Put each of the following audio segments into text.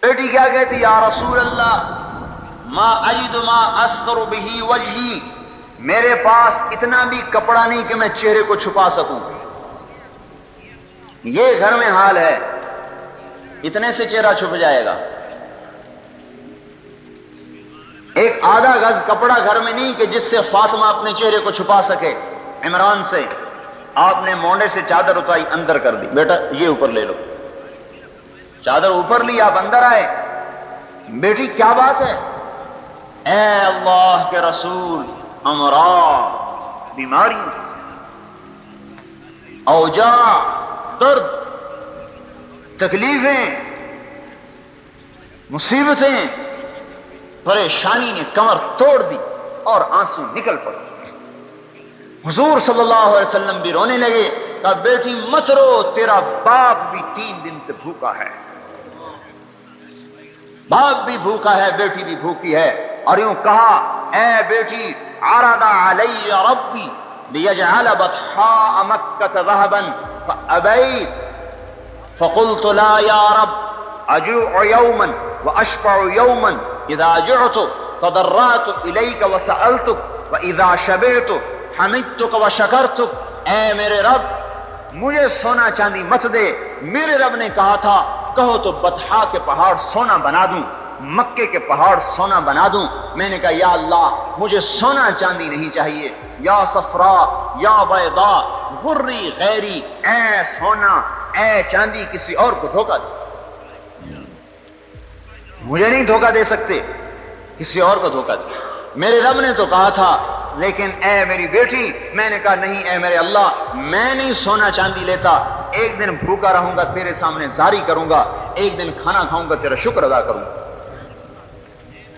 بیٹی کیا کہتی؟ یا رسول اللہ ما اجد ما استر به وجہی، میرے پاس اتنا بھی کپڑا نہیں کہ میں چہرے کو چھپا سکوں۔ یہ گھر میں حال ہے، اتنے سے چہرہ چھپ جائے گا۔ ایک آدھا گز کپڑا گھر میں نہیں کہ جس سے فاطمہ اپنے چہرے کو چھپا سکے۔ عمران سے آپ نے مونڈے سے چادر اتاری، اندر کر دی، بیٹا یہ اوپر لے لو۔ چادر اوپر لی، آپ اندر آئے۔ بیٹی کیا بات ہے؟ اے اللہ کے رسول، امراض، بیماری، اوجاع، درد، تکلیفیں، مصیبتیں، پریشانی نے کمر توڑ دی اور آنسو نکل پڑے۔ حضور صلی اللہ علیہ وسلم بھی رونے لگے، کہا بیٹی مت رو، تیرا باپ بھی 3 دن سے بھوکا ہے، باپ بھی بھوکا ہے، بیٹی بھی بھوکی ہے۔ اور یوں کہا، اے بیٹی عرض علی ربی لیجعل بطحاء مکہ ذهبا فابیت فقلت لا یا رب اجوع یوما واشبع یوما اذا جعت تضرعت الیک وسألتک واذا شبعت حمدتک وشکرتک۔ اے میرے رب مجھے سونا چاندی مت دے، میرے رب نے کہا تھا کہو تو بطحا کے پہاڑ سونا بنا دوں، مکے کے پہاڑ سونا بنا دوں۔ میں نے کہا یا اللہ مجھے سونا چاندی نہیں چاہیے، یا صفرا یا بیضا غری غیری، اے سونا اے چاندی کسی اور کو دھوکہ دے، مجھے نہیں دھوکہ دے سکتے، کسی اور کو دھوکہ دے۔ میرے رب نے تو کہا تھا، لیکن اے میری بیٹی، میں نے کہا نہیں اے میرے اللہ، میں نہیں سونا چاندی لیتا، ایک دن بھوکا رہوں گا تیرے سامنے زاری کروں گا، ایک دن کھانا کھاؤں گا تیرا شکر ادا کروں گا۔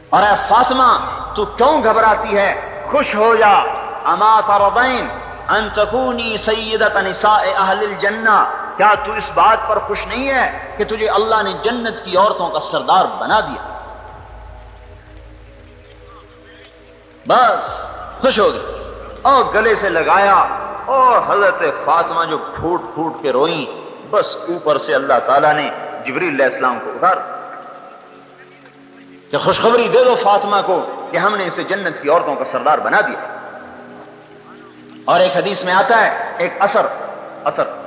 اور اے فاطمہ تو کیوں گھبراتی ہے؟ خوش ہو جا، اما ترضین ان تکونی سیدۃ نساء اہل الجنہ، کیا تو اس بات پر خوش نہیں ہے کہ تجھے اللہ نے جنت کی عورتوں کا سردار بنا دیا؟ بس خوش ہو گئی اور گلے سے لگایا، اور حضرت فاطمہ جو پھوٹ پھوٹ کے روئیں، بس اوپر سے اللہ تعالیٰ نے جبریل علیہ السلام کو اتار دیا کہ خوشخبری دے دو فاطمہ کو کہ ہم نے اسے جنت کی عورتوں کا سردار بنا دیا۔ اور ایک حدیث میں آتا ہے، ایک اثر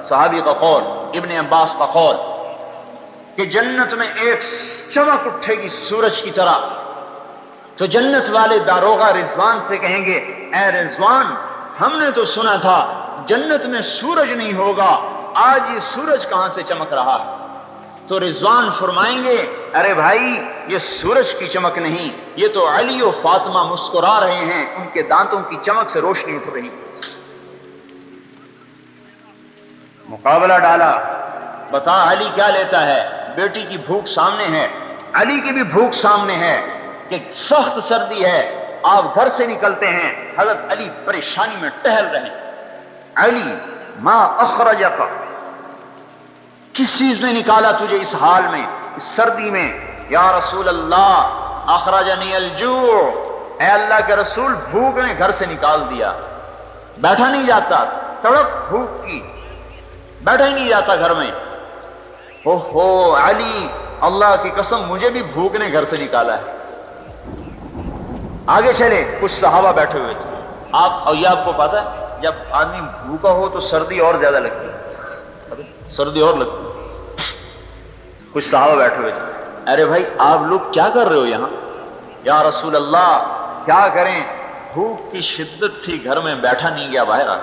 صحابی کا قول، ابن عباس کا قول، کہ جنت میں ایک چمک اٹھے گی سورج کی طرح، تو جنت والے داروغہ رضوان سے کہیں گے، اے رضوان ہم نے تو سنا تھا جنت میں سورج نہیں ہوگا، آج یہ سورج کہاں سے چمک رہا ہے؟ تو رضوان فرمائیں گے، ارے بھائی یہ سورج کی چمک نہیں، یہ تو علی و فاطمہ مسکرا رہے ہیں، ان کے دانتوں کی چمک سے روشنی اٹھ رہی۔ مقابلہ ڈالا، بتا علی کیا لیتا ہے؟ بیٹی کی بھوک سامنے ہے، علی کی بھی بھوک سامنے ہے کہ سخت سردی ہے، آپ گھر سے نکلتے ہیں، حضرت علی پریشانی میں ٹہل رہے ہیں۔ علی ما اخرجک، کس چیز نے نکالا تجھے اس حال میں، اس سردی میں؟ یا رسول اللہ اخرجنی الجوع، اے اللہ کے رسول بھوک نے گھر سے نکال دیا، بیٹھا نہیں جاتا، تڑپ بھوک کی، بیٹھا ہی نہیں جاتا گھر میں۔ اوہو علی، اللہ کی قسم مجھے بھی بھوک نے گھر سے نکالا ہے۔ آگے چلے، کچھ صحابہ بیٹھے ہوئے تھے، اور یہ آپ کو پتا ہے جب آدمی بھوکا ہو تو سردی اور زیادہ لگتی ہے، سردی اور لگتی ہے۔ کچھ صحابہ بیٹھے ہوئے تھے، ارے بھائی آپ لوگ کیا کر رہے ہو یہاں؟ یا رسول اللہ کیا کریں، بھوک کی شدت تھی، گھر میں بیٹھا نہیں گیا، باہر آ۔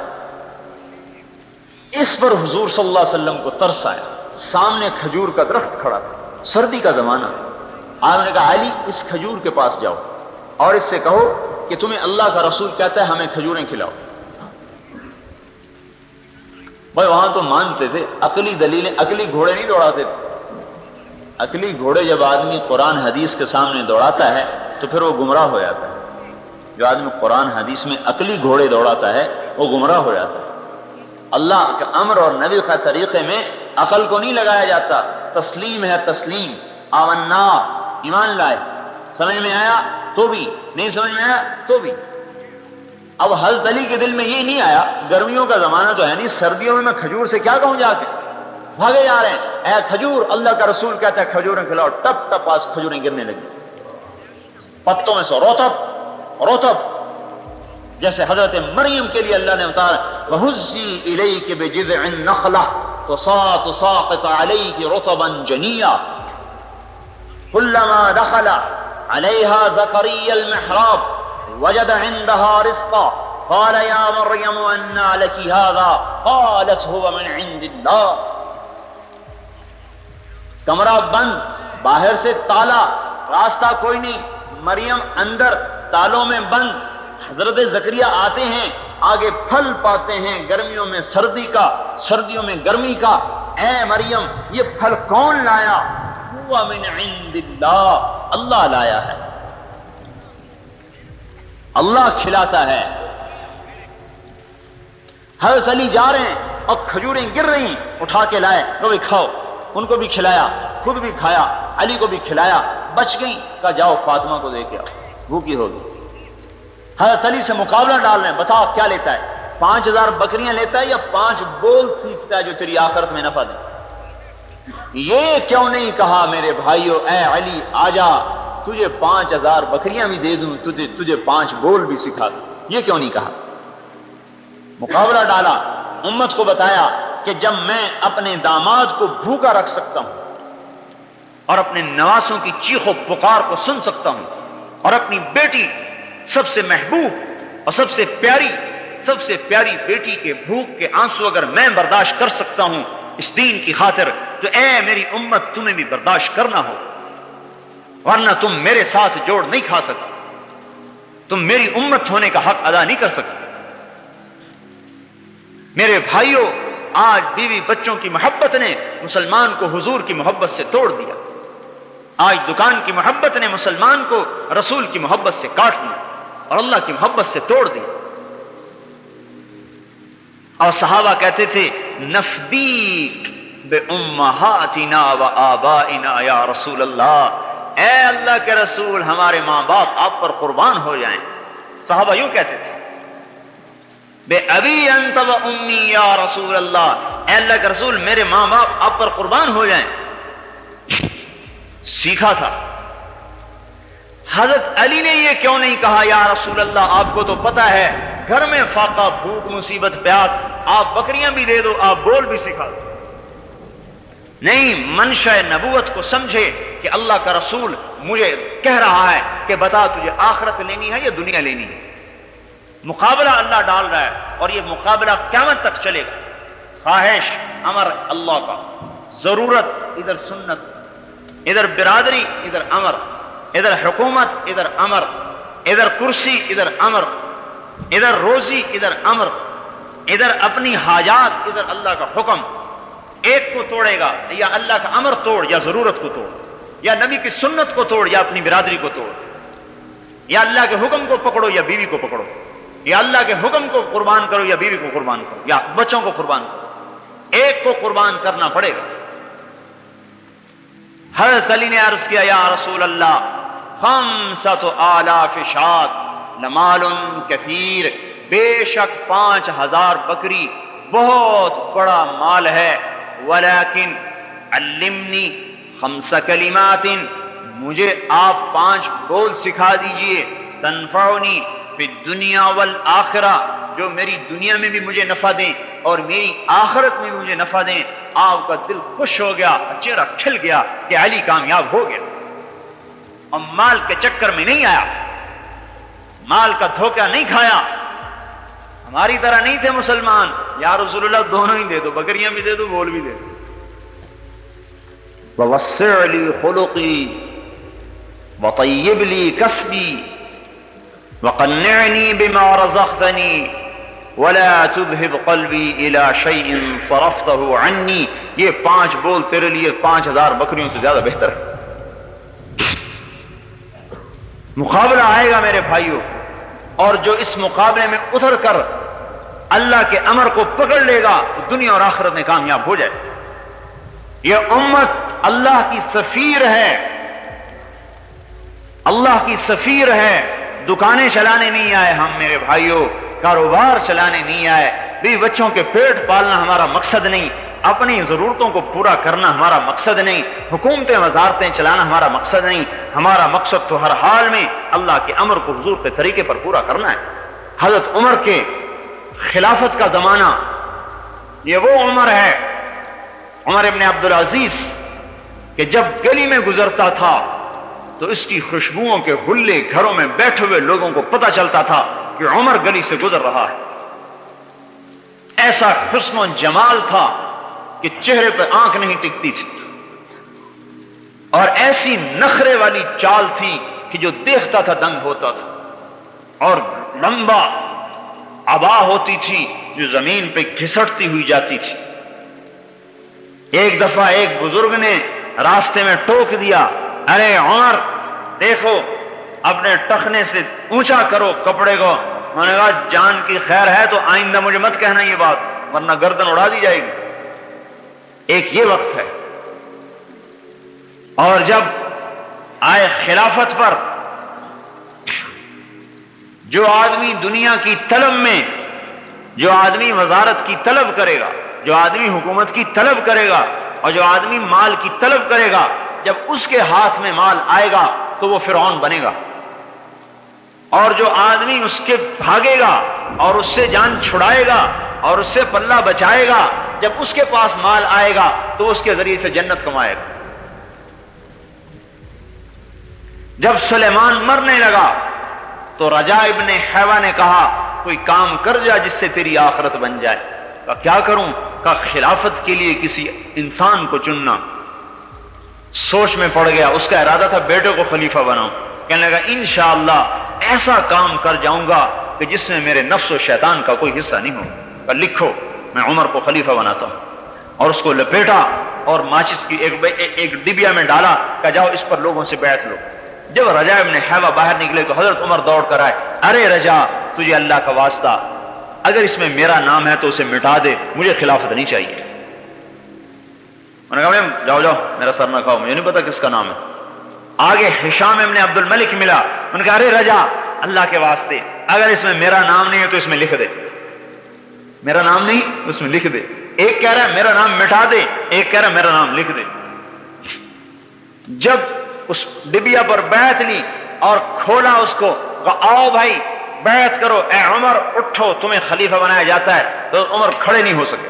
اس پر حضور صلی اللہ علیہ وسلم کو ترس آیا، سامنے کھجور کا درخت کھڑا تھا، سردی کا زمانہ، آپ نے کہا علی اس کھجور کے پاس جاؤ اور اس سے کہو کہ تمہیں اللہ کا رسول کہتا ہے ہمیں کھجوریں کھلاؤ۔ بھائی وہاں تو مانتے تھے، عقلی دلیلیں، عقلی گھوڑے نہیں دوڑاتے تھے۔ عقلی گھوڑے جب آدمی قرآن حدیث کے سامنے دوڑاتا ہے تو پھر وہ گمراہ ہو جاتا ہے۔ جو آدمی قرآن حدیث میں عقلی گھوڑے دوڑاتا ہے وہ گمراہ ہو جاتا ہے۔ اللہ کے امر اور نبی کا طریقے میں عقل کو نہیں لگایا جاتا، تسلیم ہے تسلیم، آمنا، ایمان لائے، سمجھ میں آیا تو بھی، نہیں سمجھ میں آیا تو بھی۔ اب حضرت علی کے دل میں یہ نہیں آیا، گرمیوں کا زمانہ تو ہے نہیں، سردیوں میں کھجور سے کیا کہوں جا کے، بھاگے جا رہے ہیں، اے کھجور، اللہ کا رسول کہتا ہے کھجوریں کھلاؤ، ٹپ ٹپ آس کھجوریں گرنے لگی پتوں میں سے، روتب روتب، جیسے حضرت مریم کے لیے اللہ نے بتایا وَهُزِّي إِلَيْكِ بِجِذْعِ النَّخْلَةِ تُسَاقِطُ عَلَيْكِ رُطَبًا جَنِيًّا كُلَّمَا دَخَلَ عَلَيْهَا زَكَرِيَّا الْمِحْرَابَ وَجَدَ عِندَهَا رِزْقًا قَالَ يَا مَرْيَمُ أَنَّىٰ لَكِ هَٰذَا قَالَتْ هُوَ مِنْ عِندِ اللَّهِ۔ کمرہ بند، باہر سے تالا، راستہ کوئی نہیں، مریم اندر تالوں میں بند، حضرت زکریا آتے ہیں، آگے پھل پاتے ہیں، گرمیوں میں سردی کا، سردیوں میں گرمی کا، اے مریم یہ پھل کون لایا؟ ہوا من عند اللہ، اللہ لایا ہے، اللہ کھلاتا ہے۔ حضرت علی جا رہے ہیں اور کھجوریں گر رہی ہیں، اٹھا کے لائے، تو بھی کھاؤ، ان کو بھی کھلایا، خود بھی کھایا، علی کو بھی کھلایا، بچ گئی، کہا جاؤ فاطمہ کو دے کے آؤ، بھوکی ہوگی۔ حضرت علی سے مقابلہ ڈال رہے ہیں، بتاؤ کیا لیتا ہے، 5000 بکریاں لیتا ہے یا 5 بول سیکھتا ہے جو تیری آخرت میں نفع دے؟ یہ کیوں نہیں کہا میرے بھائیو اے علی آجا تجھے 5000 بکریاں بھی دے دوں، تجھے 5 بول بھی سکھا دوں، یہ کیوں نہیں کہا؟ مقابلہ ڈالا، امت کو بتایا کہ جب میں اپنے داماد کو بھوکا رکھ سکتا ہوں اور اپنے نواسوں کی چیخ و پکار کو سن سکتا ہوں اور اپنی بیٹی سب سے محبوب اور سب سے پیاری بیٹی کے بھوک کے آنسو اگر میں برداشت کر سکتا ہوں اس دین کی خاطر، تو اے میری امت تمہیں بھی برداشت کرنا ہو، ورنہ تم میرے ساتھ جوڑ نہیں کھا سکتے، تم میری امت ہونے کا حق ادا نہیں کر سکتے۔ میرے بھائیوں، آج بیوی بچوں کی محبت نے مسلمان کو حضور کی محبت سے توڑ دیا، آج دکان کی محبت نے مسلمان کو رسول کی محبت سے کاٹ دیا اور اللہ کی محبت سے توڑ دیا۔ اور صحابہ کہتے تھے نفدیک بأمہاتنا و آبائنا یا رسول اللہ، اے اللہ کے رسول ہمارے ماں باپ آپ پر قربان ہو جائیں۔ صحابہ یوں کہتے تھے بے ابی انت و امی یا رسول اللہ، اے اللہ کے رسول میرے ماں باپ آپ پر قربان ہو جائیں۔ سیکھا تھا۔ حضرت علی نے یہ کیوں نہیں کہا یا رسول اللہ آپ کو تو پتا ہے گھر میں فاقہ، بھوک، مصیبت، پیاس، آپ بکریاں بھی دے دو، آپ بول بھی سکھا دو؟ نہیں، منشا نبوت کو سمجھے کہ اللہ کا رسول مجھے کہہ رہا ہے کہ بتا تجھے آخرت لینی ہے یا دنیا لینی ہے۔ مقابلہ اللہ ڈال رہا ہے اور یہ مقابلہ قیامت تک چلے گا۔ خواہش، امر اللہ کا، ضرورت ادھر سنت، ادھر برادری ادھر امر، ادھر حکومت ادھر امر، ادھر کرسی ادھر امر، ادھر روزی ادھر امر، ادھر اپنی حاجات ادھر اللہ کا حکم۔ ایک کو توڑے گا یا اللہ کا امر توڑ، یا ضرورت کو توڑ، یا نبی کی سنت کو توڑ، یا اپنی برادری کو توڑ، یا اللہ کے حکم کو پکڑو یا بیوی کو پکڑو، یا اللہ کے حکم کو قربان کرو یا بیوی کو قربان کرو یا بچوں کو قربان کرو، ایک کو قربان کرنا پڑے گا۔ حضرت علی نے عرض کیا یا رسول اللہ 5,000 شاۃ لمال کثیر، بے شک 5000 بکری بہت بڑا مال ہے، ولیکن علمنی 5 کلمات، مجھے آپ 5 بول سکھا دیجئے، تنفعنی فی الدنیا والآخرہ، جو میری دنیا میں بھی مجھے نفع دیں اور میری آخرت میں بھی مجھے نفع دیں۔ آپ کا دل خوش ہو گیا، چہرہ کھل گیا کہ علی کامیاب ہو گیا اور مال کے چکر میں نہیں آیا، مال کا دھوکہ نہیں کھایا۔ ہماری طرح نہیں تھے مسلمان، یا رسول اللہ دونوں ہی دے دو، بکریاں بھی دے دو، بول بھی دے دو۔ ووسع لی خلقی وطیب لی کسبی وقنعنی بما رزقتنی ولا تذهب قلبی الى شیء صرفته عنی۔ یہ 5 بول تیرے لیے 5000 بکریوں سے زیادہ بہتر ہے۔ مقابلہ آئے گا میرے بھائیوں، اور جو اس مقابلے میں اتر کر اللہ کے امر کو پکڑ لے گا تو دنیا اور آخرت میں کامیاب ہو جائے۔ یہ امت اللہ کی سفیر ہے، اللہ کی سفیر ہے۔ دکانیں چلانے نہیں آئے ہم میرے بھائیوں، کاروبار چلانے نہیں آئے، بیوی بچوں کے پیٹ پالنا ہمارا مقصد نہیں، اپنی ضرورتوں کو پورا کرنا ہمارا مقصد نہیں، حکومتیں وزارتیں چلانا ہمارا مقصد نہیں، ہمارا مقصد تو ہر حال میں اللہ کے امر کو حضور کے طریقے پر پورا کرنا ہے۔ حضرت عمر کے خلافت کا زمانہ یہ وہ عمر ہے، عمر ابن عبدالعزیز، کہ جب گلی میں گزرتا تھا تو اس کی خوشبوؤں کے حلے گھروں میں بیٹھے ہوئے لوگوں کو پتہ چلتا تھا کہ عمر گلی سے گزر رہا ہے۔ ایسا حسن و جمال تھا کہ چہرے پہ آنکھ نہیں ٹکتی تھی، اور ایسی نخرے والی چال تھی کہ جو دیکھتا تھا دنگ ہوتا تھا، اور لمبا عبا ہوتی تھی جو زمین پہ گھسٹتی ہوئی جاتی تھی۔ ایک دفعہ ایک بزرگ نے راستے میں ٹوک دیا، ارے عمر دیکھو اپنے ٹخنے سے اونچا کرو کپڑے کو۔ میں نے کہا جان کی خیر ہے تو آئندہ مجھے مت کہنا یہ بات، ورنہ گردن اڑا دی جائے گی۔ ایک یہ وقت ہے۔ اور جب آئے خلافت پر، جو آدمی دنیا کی طلب میں، جو آدمی وزارت کی طلب کرے گا، جو آدمی حکومت کی طلب کرے گا، اور جو آدمی مال کی طلب کرے گا، جب اس کے ہاتھ میں مال آئے گا تو وہ فرعون بنے گا، اور جو آدمی اس کے بھاگے گا اور اس سے جان چھڑائے گا اور اس سے پلہ بچائے گا، جب اس کے پاس مال آئے گا تو اس کے ذریعے سے جنت کمائے گا۔ جب سلیمان مرنے لگا تو رجاء ابن حیوہ نے کہا کوئی کام کر جا جس سے تیری آخرت بن جائے۔ کہا کیا کروں؟ کہا خلافت کے لیے کسی انسان کو چننا۔ سوچ میں پڑ گیا، اس کا ارادہ تھا بیٹے کو خلیفہ بناؤں۔ کہنے لگا انشاءاللہ ایسا کام کر جاؤں گا کہ جس میں میرے نفس و شیطان کا کوئی حصہ نہیں ہو۔ کہا لکھو میں عمر کو خلیفہ بناتا ہوں، اور اس کو لپیٹا اور ماچس کی ایک ڈبیا میں ڈالا، کہا جاؤ اس پر لوگوں سے بیعت لو۔ جب رجاء ابن حیوہ باہر نکلے تو حضرت عمر دوڑ کر آئے، ارے رجاء تجھے اللہ کا واسطہ، اگر اس میں میرا نام ہے تو اسے مٹا دے، مجھے خلافت نہیں چاہیے۔ میں نے کہا جاؤ جاؤ میرا سر نہ کھاؤ، مجھے نہیں پتا کس کا نام ہے۔ آگے ہشام ابن عبد الملک ملا، میں نے کہا ارے رجاء اللہ کے واسطے اگر اس میں میرا نام نہیں ہے تو اس میں لکھ دے، میرا نام نہیں اس میں لکھ دے۔ ایک کہہ رہا ہے میرا نام مٹا دے، ایک کہہ رہا ہے میرا نام لکھ دے۔ جب اس ڈبیا پر بیعت لی اور کھولا اس کو، کہا آؤ بھائی بیعت کرو، اے عمر اٹھو تمہیں خلیفہ بنایا جاتا ہے، تو عمر کھڑے نہیں ہو سکے۔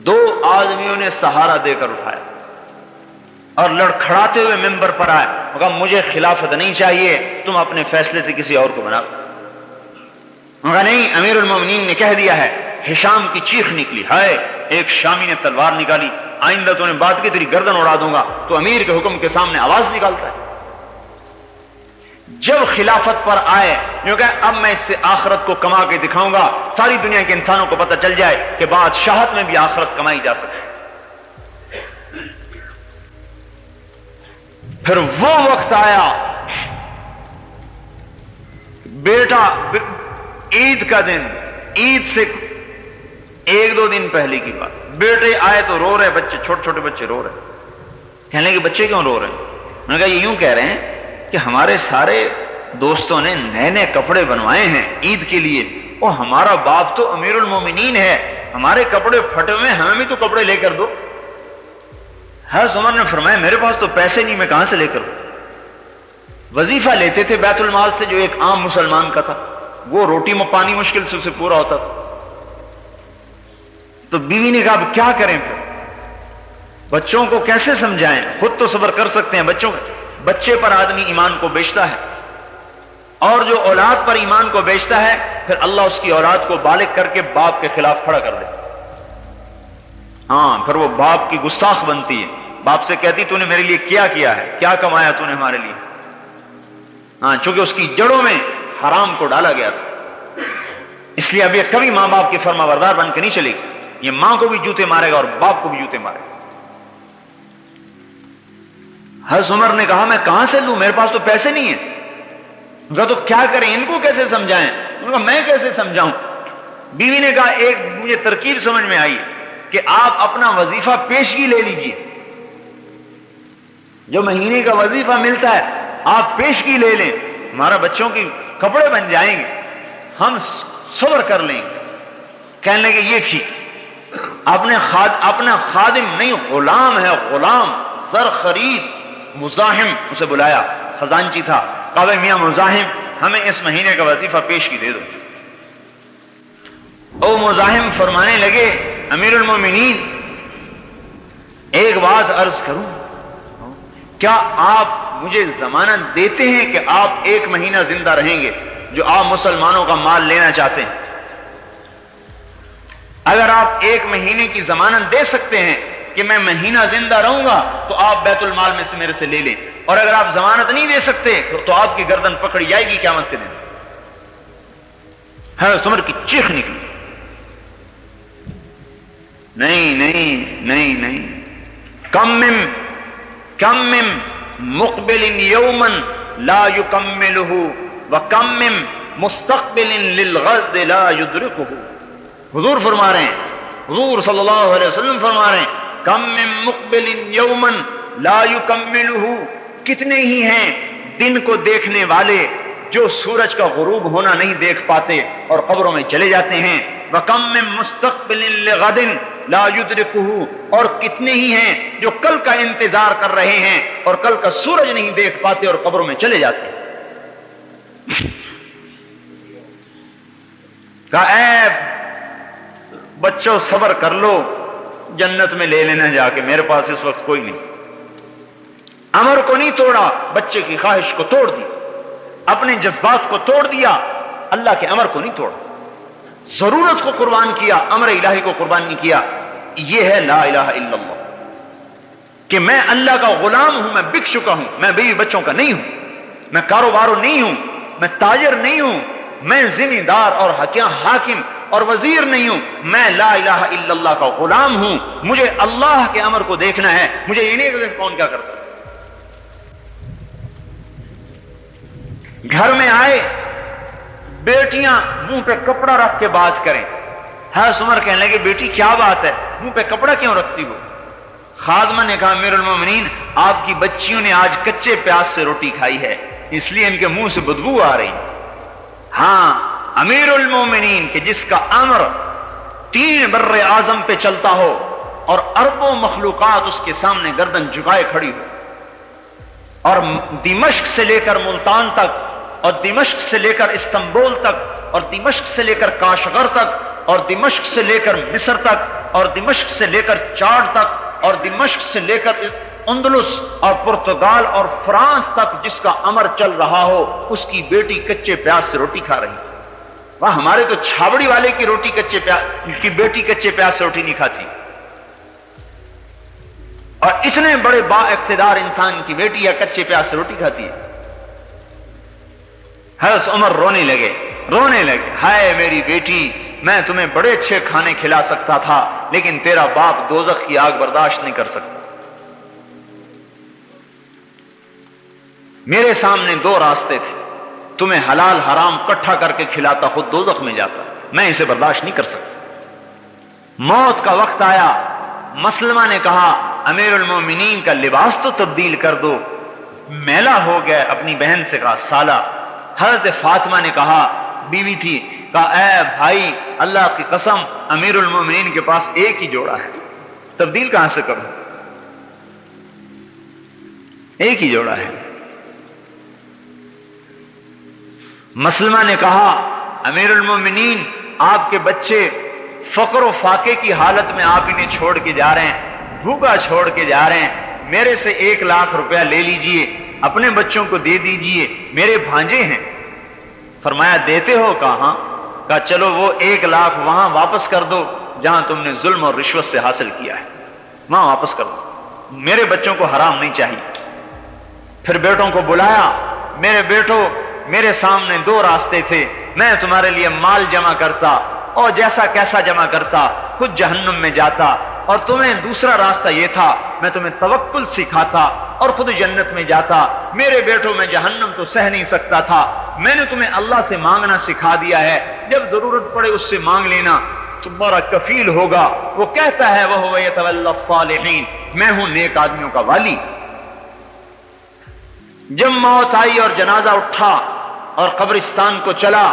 دو آدمیوں نے سہارا دے کر اٹھایا اور لڑکھڑاتے ہوئے ممبر پر آئے، کہا مجھے خلافت نہیں چاہیے، تم اپنے فیصلے سے کسی اور کو بنا۔ کہا نہیں امیر المومنین نے کہہ دیا ہے۔ ہشام کی چیخ نکلی، ہائے ایک شامی نے تلوار نکالی، آئندہ تو نے بات کی تیری گردن اڑا دوں گا۔ تو امیر کے حکم کے سامنے آواز نکالتا ہے۔ جب خلافت پر آئے جو کہ اب میں اس سے آخرت کو کما کے دکھاؤں گا، ساری دنیا کے انسانوں کو پتہ چل جائے کہ بادشاہت میں بھی آخرت کمائی جا سکے۔ پھر وہ وقت آیا، بیٹا عید کا دن، عید سے ایک دو دن پہلے کی بات، بیٹے آئے تو رو رہے بچے، چھوٹے چھوٹے بچے رو رہے۔ کہنے لگے بچے کیوں رو رہے ہیں؟ میں نے کہا یہ یوں کہہ رہے ہیں کہ ہمارے سارے دوستوں نے نئے نئے کپڑے بنوائے ہیں عید کے لیے، اور ہمارا باپ تو امیر المومنین ہے، ہمارے کپڑے پھٹے ہوئے ہیں، ہمیں بھی تو کپڑے لے کر دو۔ حضرت عمر نے فرمایا میرے پاس تو پیسے نہیں، میں کہاں سے لے کر دوں؟ وظیفہ لیتے تھے بیت المال سے جو ایک عام مسلمان کا تھا، وہ روٹی میں پانی مشکل سے اسے پورا ہوتا تھا۔ تو بیوی نے کہا اب کیا کریں؟ پھر بچوں کو کیسے سمجھائیں؟ خود تو صبر کر سکتے ہیں، بچے پر آدمی ایمان کو بیچتا ہے، اور جو اولاد پر ایمان کو بیچتا ہے پھر اللہ اس کی اولاد کو بالغ کر کے باپ کے خلاف کھڑا کر دے۔ ہاں پھر وہ باپ کی گستاخ بنتی ہے، باپ سے کہتی تو نے میرے لیے کیا ہے، کیا کمایا تو نے ہمارے لیے؟ ہاں چونکہ اس کی جڑوں میں حرام کو ڈالا گیا تھا، اس لیے اب یہ کبھی ماں باپ کی فرما بردار بن کے نہیں چلے گی، یہ ماں کو بھی جوتے مارے گا اور باپ کو بھی جوتے مارے گا۔ حضرت عمر نے کہا میں کہاں سے لوں، میرے پاس تو پیسے نہیں ہیں۔ کہا تو کیا کریں، ان کو کیسے سمجھائیں؟ انہوں نے کہا میں کیسے سمجھاؤں؟ بیوی نے کہا ایک مجھے ترکیب سمجھ میں آئی کہ آپ اپنا وظیفہ پیشگی لے لیجئے، جو مہینے کا وظیفہ ملتا ہے آپ پیشگی لے لیں، ہمارا بچوں کی کپڑے بن جائیں گے، ہم صبر کر لیں گے۔ کہنے لگے یہ ٹھیک۔ اپنا خادم نہیں، غلام ہے، غلام زر خرید. مزاحم اسے بلایا، خزانچی تھا. کہا میاں مزاحم ہمیں اس مہینے کا وظیفہ پیش کی دے دو. او مزاحم فرمانے لگے امیر المومنین ایک بات عرض کروں، کیا آپ مجھے ضمانت دیتے ہیں کہ آپ 1 مہینہ زندہ رہیں گے جو آپ مسلمانوں کا مال لینا چاہتے ہیں؟ اگر آپ 1 مہینے کی ضمانت دے سکتے ہیں کہ میں مہینہ زندہ رہوں گا تو آپ بیت المال میں سے میرے سے لے لیں، اور اگر آپ ضمانت نہیں دے سکتے تو آپ کی گردن پکڑی جائے گی قیامت کے دن. حضرت عمر کی چیخ نکلی، نہیں نہیں نہیں نہیں، کم من مقبل یوما لا یکملہ وکم من مستقبل للغد لا یدرکہ. حضور فرما رہے ہیں، حضور صلی اللہ علیہ وسلم فرما رہے ہیں کم من مقبل یوما لا یکملہ، کتنے ہی ہیں دن کو دیکھنے والے جو سورج کا غروب ہونا نہیں دیکھ پاتے اور قبروں میں چلے جاتے ہیں. وَكَمْ مِن مُسْتَقْبِلٍ لِغَدٍ لَا يُدْرِكُهُ، اور کتنے ہی ہیں جو کل کا انتظار کر رہے ہیں اور کل کا سورج نہیں دیکھ پاتے اور قبروں میں چلے جاتے ہیں. کہا اے بچوں صبر کر لو، جنت میں لے لینا جا کے، میرے پاس اس وقت کوئی نہیں. امر کو نہیں توڑا، بچے کی خواہش کو توڑ دی، اپنے جذبات کو توڑ دیا، اللہ کے امر کو نہیں توڑا. ضرورت کو قربان کیا، امر الہی کو قربان نہیں کیا. یہ ہے لا الہ الا اللہ، کہ میں اللہ کا غلام ہوں، میں بک چکا ہوں، میں بیوی بچوں کا نہیں ہوں، میں کاروباروں نہیں ہوں، میں تاجر نہیں ہوں، میں ذمہ دار اور حاکم اور وزیر نہیں ہوں، میں لا الہ الا اللہ کا غلام ہوں. مجھے اللہ کے امر کو دیکھنا ہے، مجھے یہ نہیں کہ کون کیا کرتا. گھر میں آئے، بیٹیاں منہ پہ کپڑا رکھ کے بات کریں. حضرت عمر کہنے لگے بیٹی کیا بات ہے، منہ پہ کپڑا کیوں رکھتی ہو؟ خادمہ نے کہا امیر المومنین آپ کی بچیوں نے آج کچے پیاز سے روٹی کھائی ہے، اس لیے ان کے منہ سے بدبو آ رہی. ہاں امیر المومنین کہ جس کا امر 3 بر اعظم پہ چلتا ہو اور اربوں مخلوقات اس کے سامنے گردن جھکائے کھڑی ہو، اور دمشق سے لے کر ملتان تک، اور دمشق سے لے کر استنبول تک، اور دمشق سے لے کر کاشغر تک، اور دمشق سے لے کر مصر تک، اور دمشق سے لے کر چاڈ تک، اور دمشق سے لے کر اندلس اور پرتگال اور فرانس تک جس کا امر چل رہا ہو، اس کی بیٹی کچے پیاز سے روٹی کھا رہی. وہ ہمارے تو چھاوڑی والے کی بیٹی کچے پیاز سے روٹی نہیں کھاتی، اور اتنے بڑے با اقتدار انسان کی بیٹی یا کچے پیاز سے روٹی کھاتی ہے. حضرت عمر رونے لگے، ہائے میری بیٹی، میں تمہیں بڑے اچھے کھانے کھلا سکتا تھا لیکن تیرا باپ دوزخ کی آگ برداشت نہیں کر سکتا. میرے سامنے 2 راستے تھے، تمہیں حلال حرام کٹھا کر کے کھلاتا، خود دوزخ میں جاتا، میں اسے برداشت نہیں کر سکتا. موت کا وقت آیا، مسلمہ نے کہا امیر المومنین کا لباس تو تبدیل کر دو، میلا ہو گیا. اپنی بہن سے کہا سالہ. حضرت فاطمہ نے کہا، بیوی تھی، کہا اے بھائی اللہ کی قسم امیر المومنین کے پاس ایک ہی جوڑا ہے، تبدیل کہاں سے کروں؟ ایک ہی جوڑا ہے. مسلمہ نے کہا امیر المومنین آپ کے بچے فقر و فاقے کی حالت میں آپ انہیں چھوڑ کے جا رہے ہیں، بھوکا چھوڑ کے جا رہے ہیں، میرے سے 1 لاکھ روپیہ لے لیجئے، اپنے بچوں کو دے دیجئے، میرے بھانجے ہیں. فرمایا دیتے ہو؟ کہا ہاں. کہا چلو وہ 1 لاکھ وہاں واپس کر دو جہاں تم نے ظلم اور رشوت سے حاصل کیا ہے، وہاں واپس کر دو، میرے بچوں کو حرام نہیں چاہیے. پھر بیٹوں کو بلایا، میرے بیٹوں میرے سامنے 2 راستے تھے، میں تمہارے لیے مال جمع کرتا اور جیسا کیسا جمع کرتا خود جہنم میں جاتا، اور تمہیں دوسرا راستہ یہ تھا میں تمہیں توکل سکھاتا اور خود جنت میں جاتا. میرے بیٹوں میں جہنم تو سہ نہیں سکتا تھا، میں نے تمہیں اللہ سے مانگنا سکھا دیا ہے، جب ضرورت پڑے اس سے مانگ لینا، تمہارا کفیل ہوگا. وہ کہتا ہے وَهُوَ يَتَوَلَّى الصَّالِحِينَ، میں ہوں نیک آدمیوں کا والی. جب موت آئی اور جنازہ اٹھا اور قبرستان کو چلا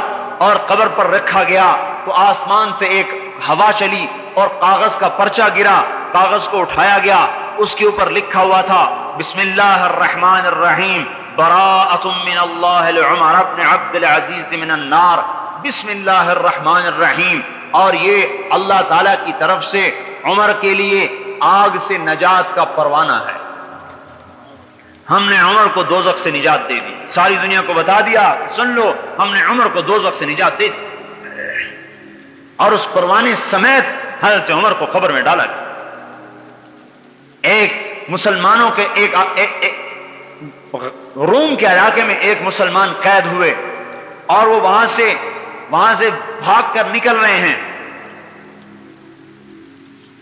اور قبر پر رکھا گیا، تو آسمان سے ایک ہوا چلی اور کاغذ کا پرچہ گرا، کاغذ کو اٹھایا گیا، اس کے اوپر لکھا ہوا تھا بسم اللہ الرحمن الرحیم براءۃ من اللہ لعمر بن عبد العزیز من النار، بسم اللہ الرحمن الرحیم، اور یہ اللہ تعالی کی طرف سے عمر کے لیے آگ سے نجات کا پروانہ ہے۔ ہم نے عمر کو دوزخ سے نجات دے دی، ساری دنیا کو بتا دیا سن لو ہم نے عمر کو دوزخ سے نجات دے دی، اور اس پروانے سمیت حضرت عمر کو قبر میں ڈالا گیا۔ ایک مسلمانوں کے ایک روم کے علاقے میں ایک مسلمان قید ہوئے اور وہ وہاں سے بھاگ کر نکل رہے ہیں،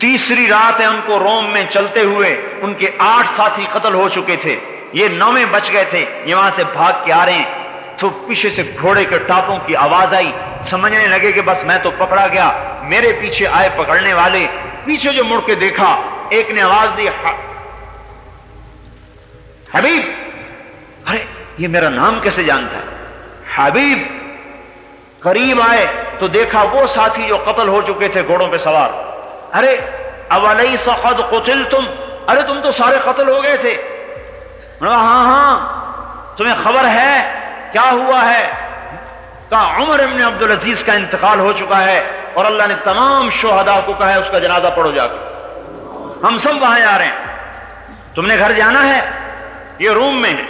تیسری رات ہے ان کو روم میں چلتے ہوئے، ان کے 8 ساتھی قتل ہو چکے تھے، یہ 9 بچ گئے تھے، یہ وہاں سے بھاگ کے آ رہے ہیں تو پیچھے سے گھوڑے کے ٹاپوں کی آواز آئی، سمجھنے لگے کہ بس میں تو پکڑا گیا، میرے پیچھے آئے پکڑنے والے، پیچھے جو مڑ کے دیکھا ایک نے آواز دی حبیب، ارے یہ میرا نام کیسے جانتا ہے حبیب؟ قریب آئے تو دیکھا وہ ساتھی جو قتل ہو چکے تھے گھوڑوں پہ سوار، ارے اولیس قد قتلتم، ارے تم تو سارے قتل ہو گئے تھے۔ ہاں تمہیں خبر ہے کیا ہوا ہے؟ کہا عمر ابن عبد العزیز کا انتقال ہو چکا ہے اور اللہ نے تمام شہداء کو کہا ہے اس کا جنازہ پڑھو جا کے، ہم سب وہاں جا رہے ہیں، تم نے گھر جانا ہے؟ یہ روم میں ہے،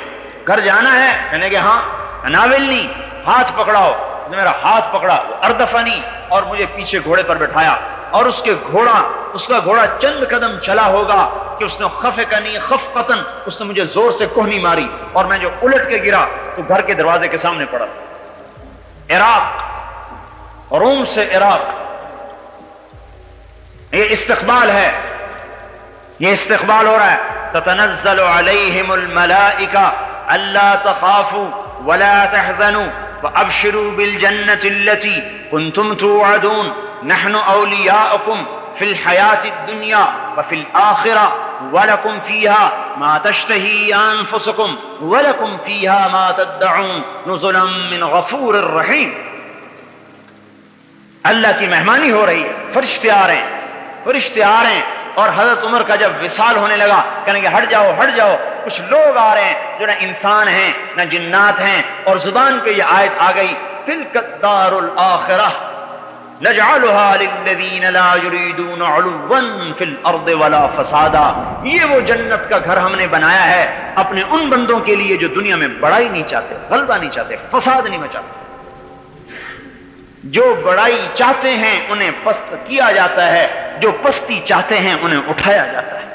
گھر جانا ہے؟ کہنے کہ ہاں، ناولنی، ہاتھ پکڑاؤ، میرا ہاتھ پکڑا، اردفنی، اور مجھے پیچھے گھوڑے پر بٹھایا، اور اس کا گھوڑا چند قدم چلا ہوگا کہ اس نے خفقنی خفقتن، اس نے مجھے زور سے کوہنی ماری اور میں جو الٹ کے گرا تو گھر کے دروازے کے سامنے پڑا۔ عراق، روم سے عراق، یہ استقبال ہے، یہ استقبال ہو رہا ہے۔ تتنزل علیہم الملائکہ الا تخافوا ولا تحزنوا وابشروا بالجنة التي كنتم توعدون نحن اولیاؤکم فی الحیاة الدنیا وفی الآخرة ولکم فیہا ما تشتہی انفسکم ولکم فیہا ما تدعون نزلا من غفور الرحیم۔ اللہ کی مہمانی ہو رہی ہے، فرشتے آ رہے ہیں، اور حضرت عمر کا جب وصال ہونے لگا کہنے کہ ہٹ جاؤ، کچھ لوگ آ رہے ہیں جو نہ انسان ہیں نہ جنات ہیں، اور زبان پہ یہ آیت آ گئی تلک الدار الآخرہ نجعلها للذین لا یریدون علوا فی الارض ولا فسادا، یہ وہ جنت کا گھر ہم نے بنایا ہے اپنے ان بندوں کے لیے جو دنیا میں بڑائی نہیں چاہتے، غلبہ نہیں چاہتے، فساد نہیں مچاتے۔ جو بڑائی چاہتے ہیں انہیں پست کیا جاتا ہے، جو پستی چاہتے ہیں انہیں اٹھایا جاتا ہے۔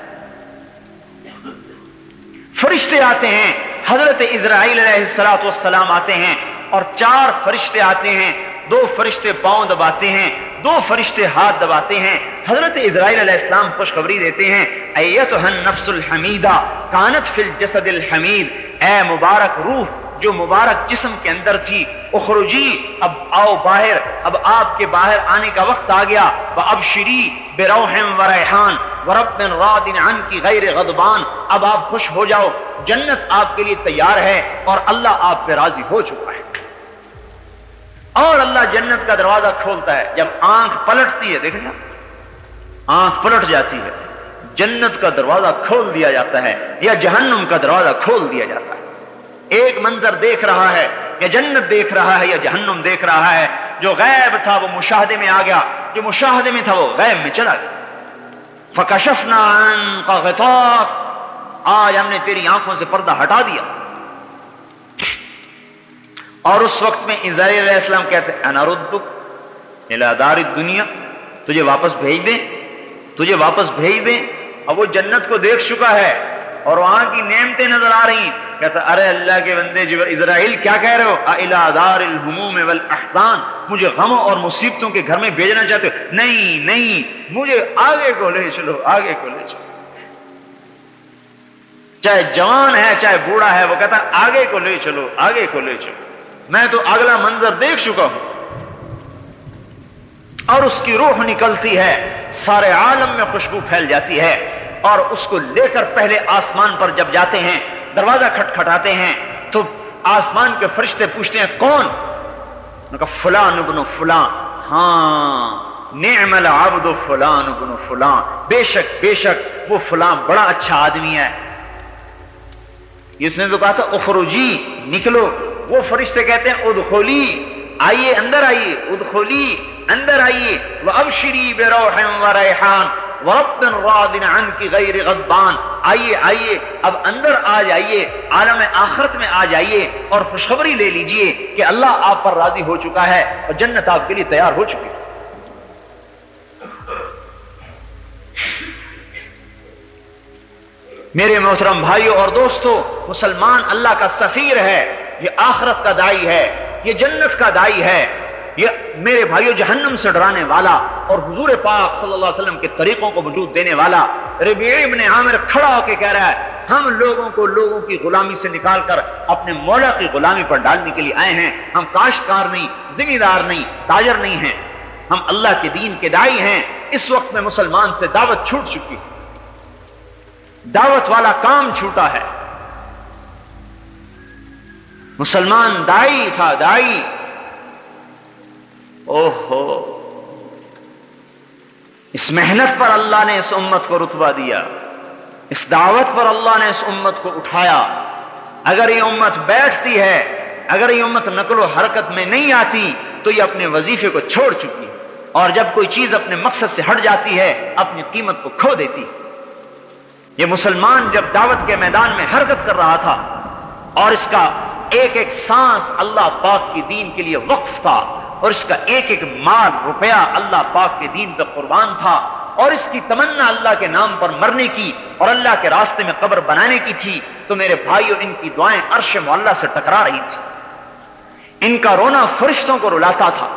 فرشتے آتے ہیں، حضرت اسرائیل علیہ السلام آتے ہیں، اور 4 فرشتے آتے ہیں، 2 فرشتے پاؤں دباتے ہیں، 2 فرشتے ہاتھ دباتے ہیں۔ حضرت اسرائیل علیہ السلام خوشخبری دیتے ہیں ایتھا النفس الحمیدہ کانت فی الجسد الحمید، اے مبارک روح جو مبارک جسم کے اندر تھی، اخرجی، اب آؤ باہر، اب آپ کے باہر آنے کا وقت آ گیا، وابشری بروح وریحان ورب راض عنک غیر غضبان، اب آپ خوش ہو جاؤ، جنت آپ کے لیے تیار ہے اور اللہ آپ پہ راضی ہو چکا ہے۔ اور اللہ جنت کا دروازہ کھولتا ہے، جب آنکھ پلٹتی ہے، دیکھیں نا آنکھ پلٹ جاتی ہے، جنت کا دروازہ کھول دیا جاتا ہے یا جہنم کا دروازہ کھول دیا جاتا ہے۔ ایک منظر دیکھ رہا ہے یا جنت دیکھ رہا ہے یا جہنم دیکھ رہا ہے، جو غیب تھا وہ مشاہدے میں آ گیا، جو مشاہدے میں تھا وہ غیب میں چلا گیا۔ فکشفنا عنک غطاءک، آج ہم نے تیری آنکھوں سے پردہ ہٹا دیا۔ اور اس وقت میں اسرائیل علیہ السلام کہتے ہیں انا ردک الی دار الدنیا، تجھے واپس بھیج دیں۔ اب وہ جنت کو دیکھ چکا ہے اور وہاں کی نعمتیں نظر آ رہی ہیں، کہتا ارے اللہ کے بندے جو اسرائیل کیا کہہ رہے ہو، الی دار الہموم والاحزان، مجھے غموں اور مصیبتوں کے گھر میں بھیجنا چاہتے ہو؟ نہیں، مجھے آگے کو لے چلو۔ چاہے جوان ہے چاہے بوڑھا ہے، وہ کہتا آگے کو لے چلو، میں تو اگلا منظر دیکھ چکا ہوں۔ اور اس کی روح نکلتی ہے، سارے عالم میں خوشبو پھیل جاتی ہے، اور اس کو لے کر پہلے آسمان پر جب جاتے ہیں، دروازہ کھٹکھٹاتے ہیں تو آسمان کے فرشتے پوچھتے ہیں کون؟ انہوں نے کہا فلاں ابن فلاں، ہاں نعم العبد فلان ابن فلان، بے شک وہ فلان بڑا اچھا آدمی ہے. اس نے تو کہا تھا اخرجی، نکلو. وہ فرشتے کہتے ہیں ادخلی، آئیے اندر آئیے، ادخلی اندر آئیے. وابشری بروح وریحان ورب راض عنک غیر غضبان. آئیے اب اندر آ جائیے، عالم آخرت میں آ جائیے اور خوشخبری لے لیجئے کہ اللہ آپ پر راضی ہو چکا ہے اور جنت آپ کے لیے تیار ہو چکی ہے. میرے محترم بھائیوں اور دوستو، مسلمان اللہ کا سفیر ہے، یہ آخرت کا داعی ہے، یہ جنت کا داعی ہے، یہ میرے بھائیوں جہنم سے ڈرانے والا اور حضور پاک صلی اللہ علیہ وسلم کے طریقوں کو وجود دینے والا. ربیع ابن عامر کھڑا ہو کے کہہ رہا ہے ہم لوگوں کو لوگوں کی غلامی سے نکال کر اپنے مولا کی غلامی پر ڈالنے کے لیے آئے ہیں. ہم کاشتکار نہیں، ذمہ دار نہیں، تاجر نہیں ہیں، ہم اللہ کے دین کے داعی ہیں. اس وقت میں مسلمان سے دعوت چھوٹ چکی، دعوت والا کام چھوٹا ہے. مسلمان داعی تھا، داعی. اوہو، اس محنت پر اللہ نے اس امت کو رتبہ دیا، اس دعوت پر اللہ نے اس امت کو اٹھایا. اگر یہ امت بیٹھتی ہے، اگر یہ امت نقل و حرکت میں نہیں آتی تو یہ اپنے وظیفے کو چھوڑ چکی، اور جب کوئی چیز اپنے مقصد سے ہٹ جاتی ہے اپنی قیمت کو کھو دیتی. یہ مسلمان جب دعوت کے میدان میں حرکت کر رہا تھا اور اس کا ایک ایک سانس اللہ پاک کی دین کے لیے وقف تھا اور اس کا ایک ایک مال روپیہ اللہ پاک کے دین پہ قربان تھا اور اس کی تمنا اللہ کے نام پر مرنے کی اور اللہ کے راستے میں قبر بنانے کی تھی، تو میرے بھائیوں ان کی دعائیں عرش معلیٰ سے ٹکرا رہی تھی. ان کا رونا فرشتوں کو رلاتا تھا.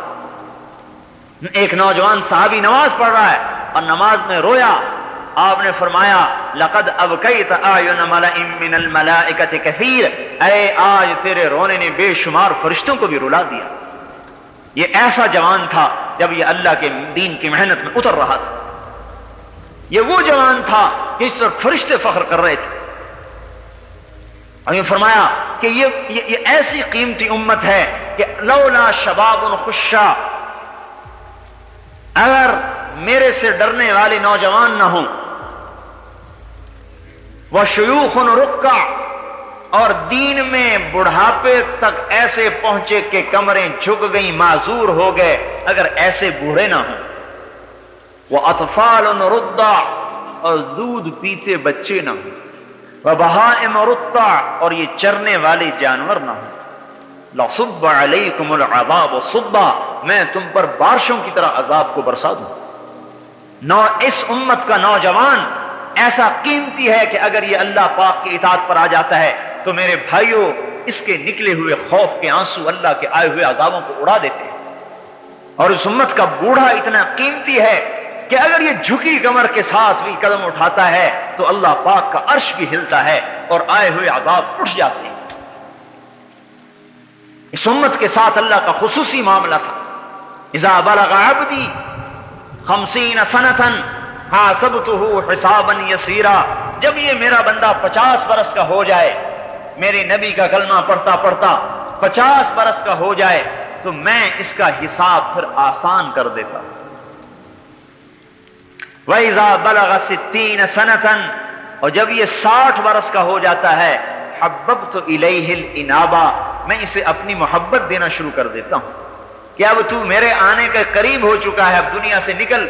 ایک نوجوان صحابی نماز پڑھ رہا ہے اور نماز میں رویا. آپ نے فرمایا لقد ابکیت اعین ملئ من الملائکۃ کثیر، اے آج تیرے رونے نے بے شمار فرشتوں کو بھی رلا دیا. یہ ایسا جوان تھا جب یہ اللہ کے دین کی محنت میں اتر رہا تھا. یہ وہ جوان تھا کہ اس پر فرشتے فخر کر رہے تھے. اور یہ فرمایا کہ یہ ایسی قیمتی امت ہے کہ لولا شباب خشا، اگر میرے سے ڈرنے والے نوجوان نہ ہوں، وشیوخ رکع، اور دین میں بڑھاپے تک ایسے پہنچے کہ کمریں جھک گئیں، معذور ہو گئے، اگر ایسے بوڑھے نہ ہوں، وَأَطْفَالٌ رُضَّعٌ، اور دودھ پیتے بچے نہ ہوں، وَبَهَائِمُ رُضَّعٌ، اور یہ چرنے والے جانور نہ ہوں، لَصُبَّ عَلَيْكُمُ الْعَذَابُ صُبًّا، میں تم پر بارشوں کی طرح عذاب کو برسا دوں. اس امت کا نوجوان ایسا قیمتی ہے کہ اگر یہ اللہ پاک کی اطاعت پر آ جاتا ہے تو میرے بھائیوں اس کے نکلے ہوئے خوف کے آنسو اللہ کے آئے ہوئے عذابوں کو اڑا دیتے ہیں. اور اس امت کا بوڑھا اتنا قیمتی ہے کہ اگر یہ جھکی کمر کے ساتھ بھی قدم اٹھاتا ہے تو اللہ پاک کا عرش بھی ہلتا ہے اور آئے ہوئے عذاب اٹھ جاتے ہیں. اس امت کے ساتھ اللہ کا خصوصی معاملہ تھا. اذا بلغ عبدی 50 سنة حاسبته حسابا یسیرا، جب یہ میرا بندہ 50 برس کا ہو جائے، میرے نبی کا کلمہ پڑھتا پڑھتا 50 برس کا ہو جائے تو میں اس کا حساب پھر آسان کر دیتا. وَإِذَا بَلَغَ 60 سَنَةً، اور جب یہ 60 برس کا ہو جاتا ہے، حَبَّبْتُ إِلَيْهِ الْإِنَابَةَ، میں اسے اپنی محبت دینا شروع کر دیتا ہوں کہ اب تو میرے آنے کے قریب ہو چکا ہے، اب دنیا سے نکل،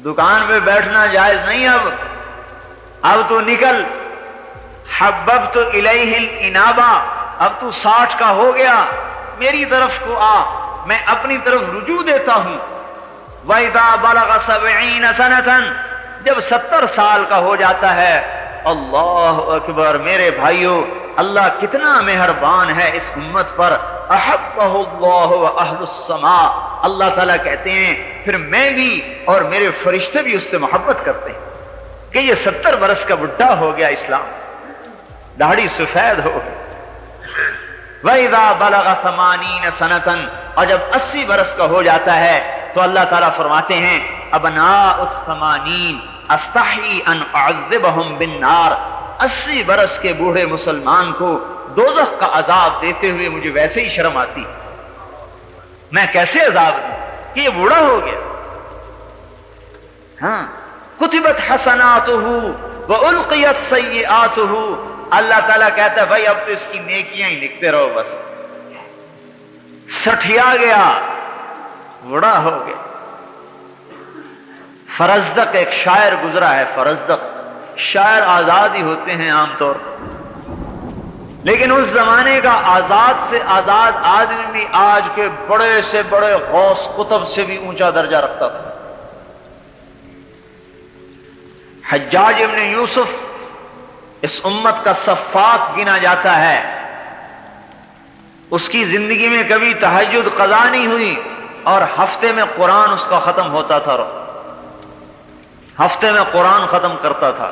دکان پہ بیٹھنا جائز نہیں، اب تو نکل. حببت الیہ الانابہ، اب تو 60 کا ہو گیا، میری طرف کو آ، میں اپنی طرف رجوع دیتا ہوں. وَإِذَا بَلَغَ 70 سَنَةً، جب 70 سال کا ہو جاتا ہے، اللہ اکبر، میرے بھائیوں اللہ کتنا مہربان ہے اس امت پر. احبہ اللہ واہل السماء، اللہ تعالیٰ کہتے ہیں پھر میں بھی اور میرے فرشتے بھی اس سے محبت کرتے ہیں کہ یہ 70 برس کا بڈھا ہو گیا، اسلام داڑھی سفید ہو گئی. وَإِذَا بَلَغَ 80 سَنَةً، اور جب 80 برس کا ہو جاتا ہے تو اللہ تعالیٰ فرماتے ہیں ابناء الثمانین استحی ان اعذبہم بالنار، 80 برس کے بوڑھے مسلمان کو دوزخ کا عذاب دیتے ہوئے مجھے ویسے ہی شرم آتی. میں کیسے عذاب دوں کہ یہ بوڑھا ہو گیا؟ ہاں، کتبت حسناتہ والقیت سیئاتہ، اللہ تعالیٰ کہتا ہے بھائی اب تو اس کی نیکیاں ہی لکھتے رہو، بس سٹھیا گیا، بوڑھا ہو گیا۔ فرزدق ایک شاعر گزرا ہے، فرزدق، شاعر آزاد ہی ہوتے ہیں عام طور پر، لیکن اس زمانے کا آزاد سے آزاد آدمی بھی آج کے بڑے سے بڑے غوث قطب سے بھی اونچا درجہ رکھتا تھا۔ حجاج ابن یوسف اس امت کا سفاک گنا جاتا ہے، اس کی زندگی میں کبھی تہجد قضا نہیں ہوئی، اور ہفتے میں قرآن اس کا ختم ہوتا تھا، ہفتے میں قرآن ختم کرتا تھا،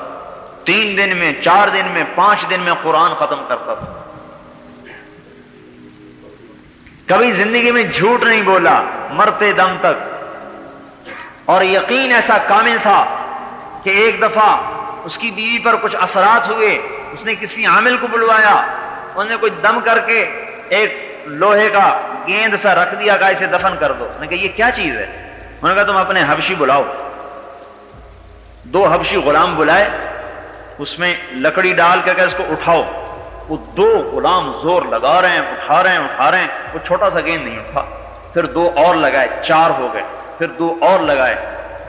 3 دن میں، 4 دن میں، 5 دن میں قرآن ختم کرتا تھا۔ کبھی زندگی میں جھوٹ نہیں بولا مرتے دم تک، اور یقین ایسا کامل تھا کہ ایک دفعہ اس کی بیوی پر کچھ اثرات ہوئے، اس نے کسی عامل کو بلوایا، انہوں نے کچھ دم کر کے ایک لوہے کا گیند سا رکھ دیا، کہا اسے دفن کر دو۔ انہوں نے کہا یہ کیا چیز ہے؟ انہوں نے کہا تم اپنے حبشی بلاؤ۔ 2 حبشی غلام بلائے، اس میں لکڑی ڈال کر اس کو اٹھاؤ۔ وہ 2 غلام زور لگا رہے ہیں، اٹھا رہے ہیں، وہ چھوٹا سا گیند نہیں اٹھا۔ پھر 2 اور لگائے، 4 ہو گئے، پھر 2 اور لگائے،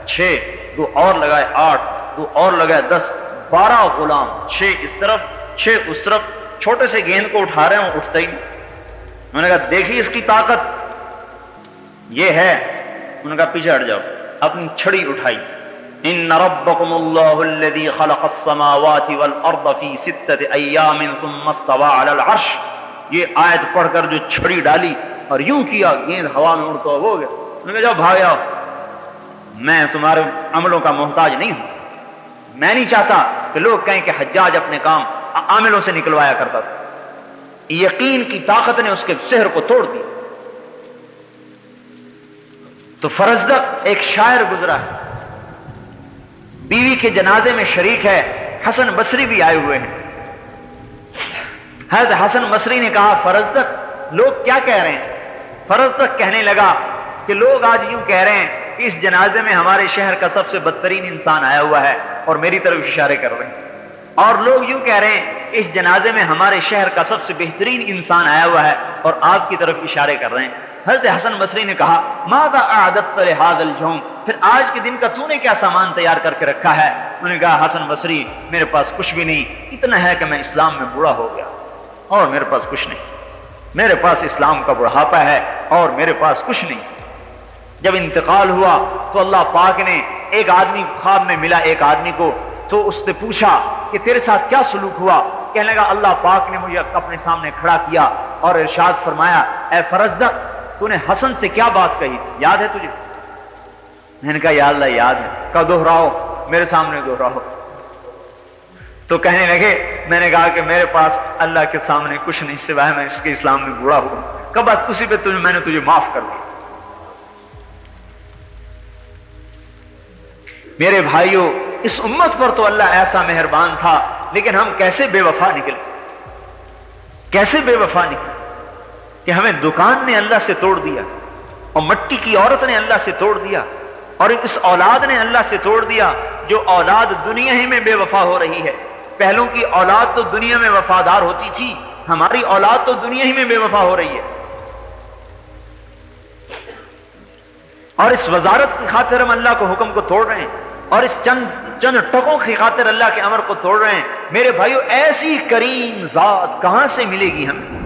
6، 2 اور لگائے، 8، 2 اور لگائے، 10، 12 غلام، 6 اس طرف، 6 اس طرف، چھوٹے سے گیند کو اٹھا رہے ہیں، وہ اٹھتا ہی نہیں۔ انہوں نے کہا دیکھیے اس کی طاقت یہ ہے۔ انہوں نے کہا پیچھے ہٹ جاؤ، اپنی چھڑی اٹھائی، ان ربکم اللہ الذی خلق السماوات والارض فی 6 ایام ثم استوى علی العرش، یہ آیت پڑھ کر جو چھڑی ڈالی اور یوں کیا، گیند ہوا میں اڑتا ہو گیا۔ انہوں نے کہا جاؤ بھاگ جاؤ، میں تمہارے عملوں کا محتاج نہیں ہوں، میں نہیں چاہتا کہ لوگ کہیں کہ حجاج اپنے کام عاملوں سے نکلوایا کرتا تھا۔ یقین کی طاقت نے اس کے سحر کو توڑ دیا۔ تو فرزدق ایک شاعر گزرا ہے، بیوی کے جنازے میں شریک ہے، حسن بصری بھی آئے ہوئے ہیں۔ حضرت حسن بصری نے کہا فرزدق لوگ کیا کہہ رہے ہیں؟ فرزدق کہنے لگا کہ لوگ آج یوں کہہ رہے ہیں کہ اس جنازے میں ہمارے شہر کا سب سے بدترین انسان آیا ہوا ہے اور میری طرف اشارے کر رہے ہیں، اور لوگ یوں کہہ رہے ہیں کہ اس جنازے میں ہمارے شہر کا سب سے بہترین انسان آیا ہوا ہے اور آپ کی طرف اشارے کر رہے ہیں۔ حضرت حسن بصری نے کہا ماذا اعددت لهذا اليوم، پھر آج کے دن کا تو نے کیا سامان تیار کر کے رکھا ہے؟ انہوں نے کہا حسن بصری میرے پاس کچھ بھی نہیں، اتنا ہے کہ میں اسلام میں بوڑھا ہو گیا اور میرے پاس کچھ نہیں، میرے پاس اسلام کا بڑھاپا ہے اور میرے پاس کچھ نہیں۔ جب انتقال ہوا تو اللہ پاک نے ایک آدمی خواب میں ملا ایک آدمی کو، تو اس نے پوچھا کہ تیرے ساتھ کیا سلوک ہوا؟ کہنے لگا اللہ پاک نے مجھے اپنے سامنے کھڑا کیا اور ارشاد فرمایا اے فرزدق تو نے حسن سے کیا بات کہی، یاد ہے تجھے؟ میں نے کہا یا اللہ یاد ہے۔ کہا دہراؤ، میرے سامنے دہراؤ۔ تو کہنے لگے میں نے کہا کہ میرے پاس اللہ کے سامنے کچھ نہیں سوائے میں اس کے اسلام میں بوڑھا ہوں۔ کب بات اسی پہ میں نے تجھے معاف کر دیا۔ میرے بھائیوں، اس امت پر تو اللہ ایسا مہربان تھا، لیکن ہم کیسے بے وفا نکلے، کیسے بے وفا نکلے کہ ہمیں دکان نے اللہ سے توڑ دیا اور مٹی کی عورت نے اللہ سے توڑ دیا اور اس اولاد نے اللہ سے توڑ دیا، جو اولاد دنیا ہی میں بے وفا ہو رہی ہے۔ پہلوں کی اولاد تو دنیا میں وفادار ہوتی تھی، ہماری اولاد تو دنیا ہی میں بے وفا ہو رہی ہے۔ اور اس وزارت کی خاطر ہم اللہ کو حکم کو توڑ رہے ہیں، اور اس چند ٹکوں کی خاطر اللہ کے امر کو توڑ رہے ہیں۔ میرے بھائیو، ایسی کریم ذات کہاں سے ملے گی ہمیں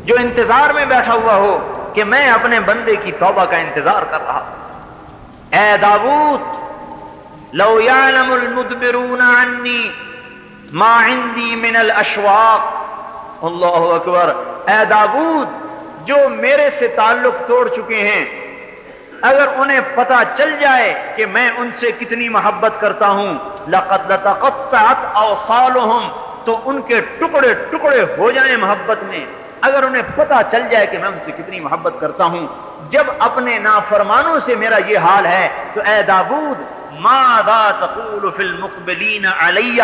جو انتظار میں بیٹھا ہوا ہو کہ میں اپنے بندے کی توبہ کا انتظار کر رہا۔ اے داؤد لو یعلم المدبرون عنی ما عندی من الاشواق، اللہ اکبر، اے داؤد جو میرے سے تعلق توڑ چکے ہیں، اگر انہیں پتہ چل جائے کہ میں ان سے کتنی محبت کرتا ہوں، لقد لتقطعت اوصالهم، تو ان کے ٹکڑے ٹکڑے ہو جائیں محبت میں۔ اگر انہیں پتہ چل جائے کہ میں ان سے کتنی محبت کرتا ہوں، جب اپنے نافرمانوں سے میرا یہ حال ہے تو اے داؤد ماذا تقول فی المقبلین علی،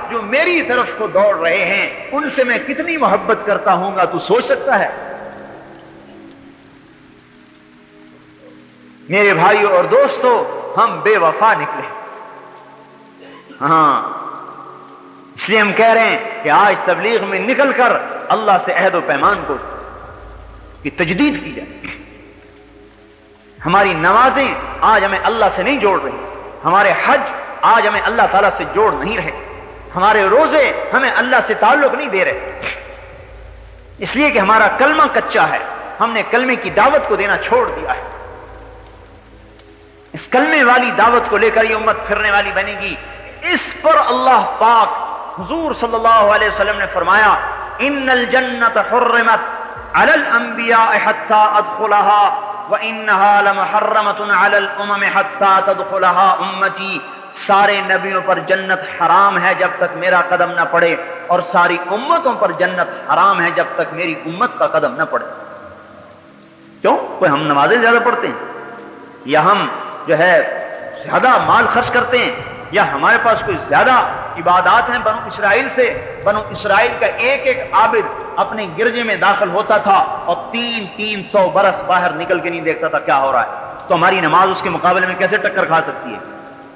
جو میری طرف کو دوڑ رہے ہیں ان سے میں کتنی محبت کرتا ہوں گا، تو سوچ سکتا ہے؟ میرے بھائیوں اور دوستوں، ہم بے وفا نکلے. ہاں، اس لیے ہم کہہ رہے ہیں کہ آج تبلیغ میں نکل کر اللہ سے عہد و پیمان کو کی تجدید کی جائے. ہماری نمازیں آج ہمیں اللہ سے نہیں جوڑ رہی، ہمارے حج آج ہمیں اللہ تعالیٰ سے جوڑ نہیں رہے، ہمارے روزے ہمیں اللہ سے تعلق نہیں دے رہے، اس لیے کہ ہمارا کلمہ کچا ہے. ہم نے کلمے کی دعوت کو دینا چھوڑ دیا ہے. اس کلمے والی دعوت کو لے کر یہ امت پھرنے والی بنے گی. اس پر اللہ پاک حضور صلی اللہ علیہ وسلم نے فرمایا ان الجنت حرمت علی الانبیاء حتی ادخلها وانها لمحرمۃ علی الامم حتی تدخلها امتی. سارے نبیوں پر جنت حرام ہے جب تک میرا قدم نہ پڑے، اور ساری امتوں پر جنت حرام ہے جب تک میری امت کا قدم نہ پڑے. کیوں؟ کوئی ہم نمازیں زیادہ پڑھتے ہیں، یا ہم جو ہے زیادہ مال خرچ کرتے ہیں، یا ہمارے پاس کوئی زیادہ عبادات ہیں بنو اسرائیل سے. بنو اسرائیل کا ایک ایک عابد اپنے گرجے میں داخل ہوتا تھا اور 300 برس باہر نکل کے نہیں دیکھتا تھا کیا ہو رہا ہے. تو ہماری نماز اس کے مقابلے میں کیسے ٹکر کھا سکتی ہے؟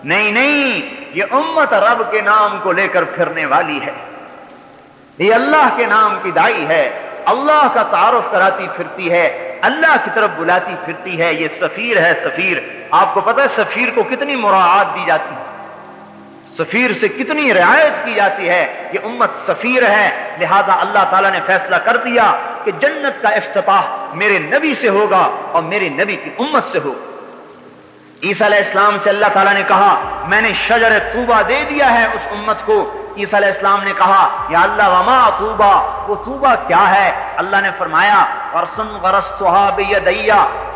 نہیں، یہ امت رب کے نام کو لے کر پھرنے والی ہے، یہ اللہ کے نام کی دائی ہے، اللہ کا تعارف کراتی پھرتی ہے، اللہ کی طرف بلاتی پھرتی ہے. یہ سفیر ہے. سفیر، آپ کو پتہ ہے سفیر کو کتنی مراعات دی جاتی ہے، سفیر سے کتنی رعایت کی جاتی ہے. یہ امت سفیر ہے، لہذا اللہ تعالیٰ نے فیصلہ کر دیا کہ جنت کا افتتاح میرے نبی سے ہوگا اور میرے نبی کی امت سے ہوگا. عیسیٰ علیہ السلام سے اللہ تعالیٰ نے کہا میں نے شجر طوبہ دے دیا ہے اس امت کو. عیسیٰ علیہ السلام نے کہا یا اللہ وما طوبہ، وہ طوبہ کیا ہے؟ اللہ نے فرمایا ورسن غرستھا بیدی،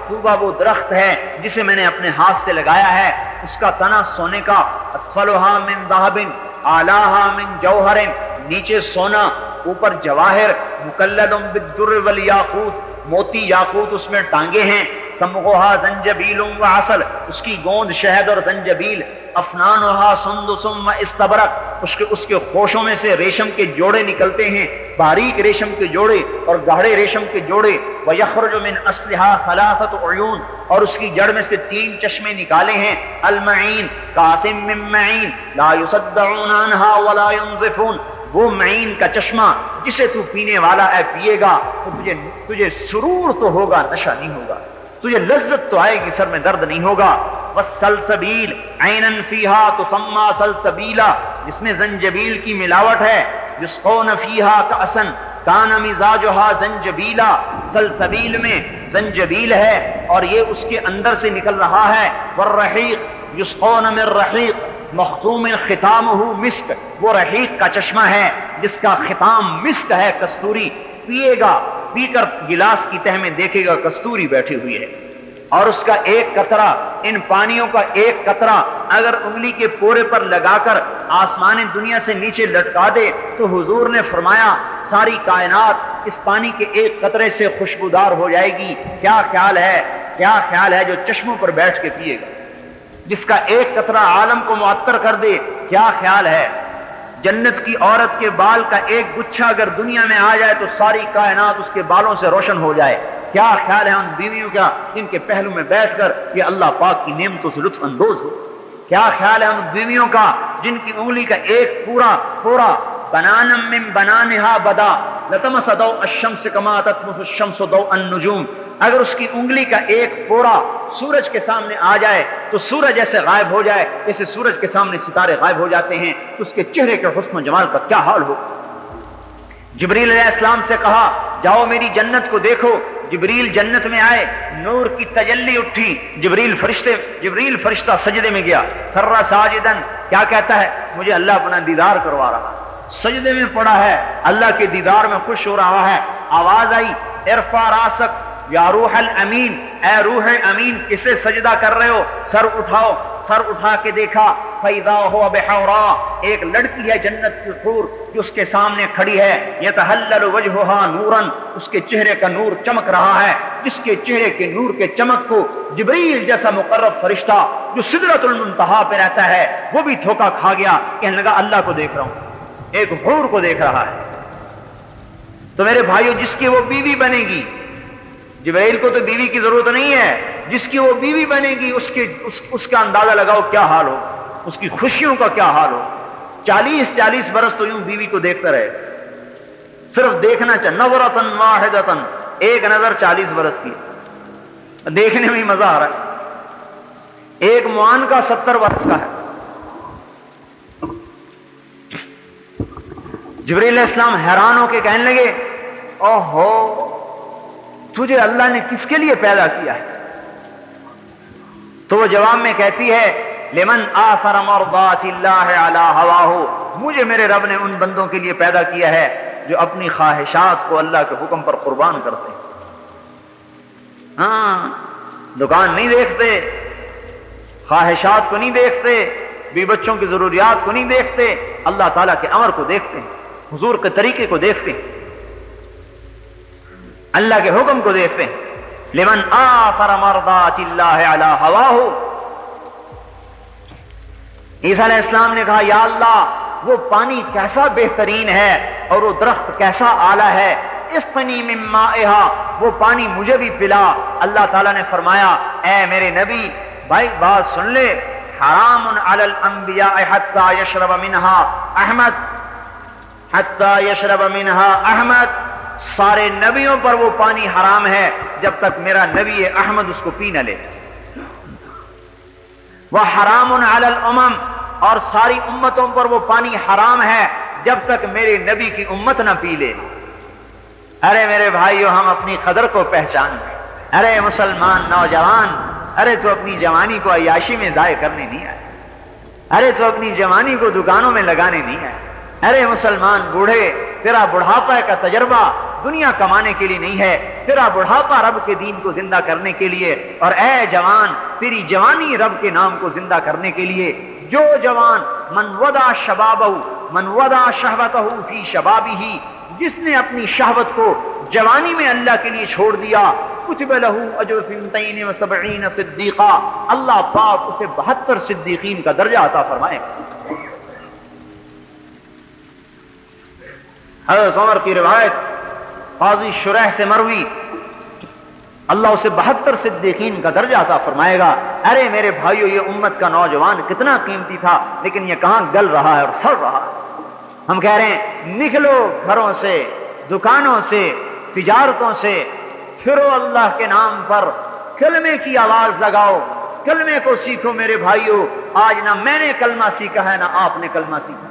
طوبہ وہ درخت ہے جسے میں نے اپنے ہاتھ سے لگایا ہے، اس کا تنا سونے کا، اسفلھا من ذہب اعلیھا من جوہر، نیچے سونا اوپر جواہر، مکلد بالدر والیاقوت، موتی یاقوت اس میں ٹانگے ہیں، سمغھا زنجبیل و عسل، اس کی گوند شہد اور زنجبیل، افنانھا سندس و استبرق، اس کے خوشوں میں سے ریشم کے جوڑے نکلتے ہیں، باریک ریشم کے جوڑے اور گاڑھے ریشم کے جوڑے. ویخرج من اصلھا ثلاثۃ عیون، اور اس کی جڑ میں سے 3 چشمے نکالے ہیں. المعین قاسم من معین لا یصدعون عنھا ولا ينزفون، وہ معین کا چشمہ جسے تو پینے والا ہے پیے گا تو تجھے سرور تو ہوگا، نشہ نہیں ہوگا، تجھے لذت تو آئے گی، سر میں درد نہیں ہوگا. والسلسبیل عینا فیہا تسمی سلسبیلا، جس میں زنجبیل کی ملاوٹ ہے. یسقون فیہا کأسا کان مزاجھا زنجبیلا، سلسبیل میں زنجبیل ہے اور یہ اس کے اندر سے نکل رہا ہے. والرحیق یسقون من رحیق مختوم ختامہ مسک، وہ رحیق کا چشمہ ہے جس کا ختام مسک ہے، کستوری. پیے گا، پی کر گلاس کی تہ میں دیکھے گا کستوری بیٹھی ہوئی ہے، اور اس کا ایک قطرہ، ان پانیوں کا ایک قطرہ اگر انگلی کے پورے پر لگا کر آسمان دنیا سے نیچے لٹکا دے تو حضور نے فرمایا ساری کائنات اس پانی کے ایک قطرے سے خوشبودار ہو جائے گی. کیا خیال ہے جو چشموں پر بیٹھ کے پیے گا، جس کا ایک قطرہ عالم کو معطر کر دے. کیا خیال ہے جنت کی عورت کے بال کا ایک گچھا اگر دنیا میں آ جائے تو ساری کائنات اس کے بالوں سے روشن ہو جائے. کیا خیال ہے ان بیویوں کا جن کے پہلو میں بیٹھ کر یہ اللہ پاک کی نعمتوں سے لطف اندوز ہو. کیا خیال ہے ان بیویوں کا جن کی انگلی کا ایک پورا بنانا من بنانہا بدا لتمس ضوء الشمس کما تطمس الشمس ضوء النجوم، اگر اس کی انگلی کا ایک پورا سورج کے سامنے آ جائے تو سورج ایسے غائب ہو جائے جیسے سورج کے سامنے ستارے غائب ہو جاتے ہیں، تو اس کے چہرے کے حسن و جمال کا کیا حال ہو. جبریل علیہ السلام سے کہا جاؤ میری جنت کو دیکھو. جبریل جنت میں آئے، نور کی تجلی اٹھی، جبریل فرشتہ سجدے میں گیا. خر ساجدن، کیا کہتا ہے؟ مجھے اللہ اپنا دیدار کروا رہا. سجدے میں پڑا ہے، اللہ کے دیدار میں خوش ہو رہا ہے. آواز آئی ارفع راسک یا روح الامین، اے روح امین کسے سجدہ کر رہے ہو؟ سر اٹھاؤ. سر اٹھا کے دیکھا فیضا ہوا بحوراء، ایک لڑکی ہے جنت کی حور جو اس کے سامنے کھڑی ہے. یتہلل وجہہا نورا، اس کے چہرے کا نور چمک رہا ہے، جس کے چہرے کے نور کے چمک کو جبریل جیسا مقرب فرشتہ جو سدرۃ المنتہا پہ رہتا ہے وہ بھی دھوکا کھا گیا، کہنے لگا اللہ کو دیکھ رہا ہوں، ایک حور کو دیکھ رہا ہے. تو میرے بھائیو جس کی وہ بیوی بنے گی، جبرائیل کو تو بیوی کی ضرورت نہیں ہے، جس کی وہ بیوی بنے گی اس کا اندازہ لگاؤ کیا حال ہو، اس کی خوشیوں کا کیا حال ہو۔ 40 برس تو یوں بیوی کو دیکھتا رہے، صرف دیکھنا چاہے، نظرۃ واحدۃ، ایک نظر 40 برس کی، دیکھنے میں ہی مزہ آ رہا ہے۔ ایک معان کا 70 برس کا ہے۔ جبرائیل علیہ السلام حیران ہو کے کہنے لگے اوہو، تجھے اللہ نے کس کے لیے پیدا کیا ہے؟ تو وہ جواب میں کہتی ہے لمن آثر مرضات اللہ علی ہواہ، مجھے میرے رب نے ان بندوں کے لیے پیدا کیا ہے جو اپنی خواہشات کو اللہ کے حکم پر قربان کرتے ہیں۔ ہاں، دکان نہیں دیکھتے، خواہشات کو نہیں دیکھتے، بی بچوں کی ضروریات کو نہیں دیکھتے، اللہ تعالیٰ کے امر کو دیکھتے ہیں، حضور کے طریقے کو دیکھتے ہیں، اللہ کے حکم کو دیکھتے ہیں۔ لمن آثر مرضات اللہ علی ہواہ، عیسیٰ علیہ السلام نے کہا یا اللہ وہ پانی کیسا بہترین ہے اور وہ درخت کیسا اعلیٰ ہے، اسقنی من مائہا، وہ پانی مجھے بھی پلا۔ اللہ تعالیٰ نے فرمایا اے میرے نبی بھائی بات سن لے، حرام علی الانبیاء حتی یشرب منہا احمد، حتی یشرب منہا احمد، سارے نبیوں پر وہ پانی حرام ہے جب تک میرا نبی احمد اس کو پی نہ لے۔ وحرام علی الامم، اور ساری امتوں پر وہ پانی حرام ہے جب تک میرے نبی کی امت نہ پی لے۔ ارے میرے بھائیو، ہم اپنی قدر کو پہچان لیں۔ ارے مسلمان نوجوان، ارے تو اپنی جوانی کو عیاشی میں ضائع کرنے نہیں آئے، ارے تو اپنی جوانی کو دکانوں میں لگانے نہیں آئے۔ ارے مسلمان بوڑھے، تیرا بڑھاپا کا تجربہ دنیا کمانے کے لیے نہیں ہے، تیرا بڑھاپا رب کے دین کو زندہ کرنے کے لیے، اور اے جوان تیری جوانی رب کے نام کو زندہ کرنے کے لیے۔ جو جوان من وضع شبابہ، من وضع شہوتہ فی شبابہ، جس نے اپنی شہوت کو جوانی میں اللہ کے لیے چھوڑ دیا، کتب لہ اجر 72 صدیقہ، اللہ پاک اسے 72 صدیقین کا درجہ عطا فرمائے۔ حضرت عمر کی روایت قاضی شریح سے مروی، اللہ اسے 72 صدیقین کا درجہ عطا فرمائے گا۔ ارے میرے بھائیو، یہ امت کا نوجوان کتنا قیمتی تھا، لیکن یہ کہاں گل رہا ہے اور سڑ رہا ہے۔ ہم کہہ رہے ہیں نکلو گھروں سے، دکانوں سے، تجارتوں سے، پھرو اللہ کے نام پر، کلمے کی آواز لگاؤ، کلمے کو سیکھو میرے بھائیو۔ آج نہ میں نے کلمہ سیکھا ہے نہ آپ نے کلمہ سیکھا،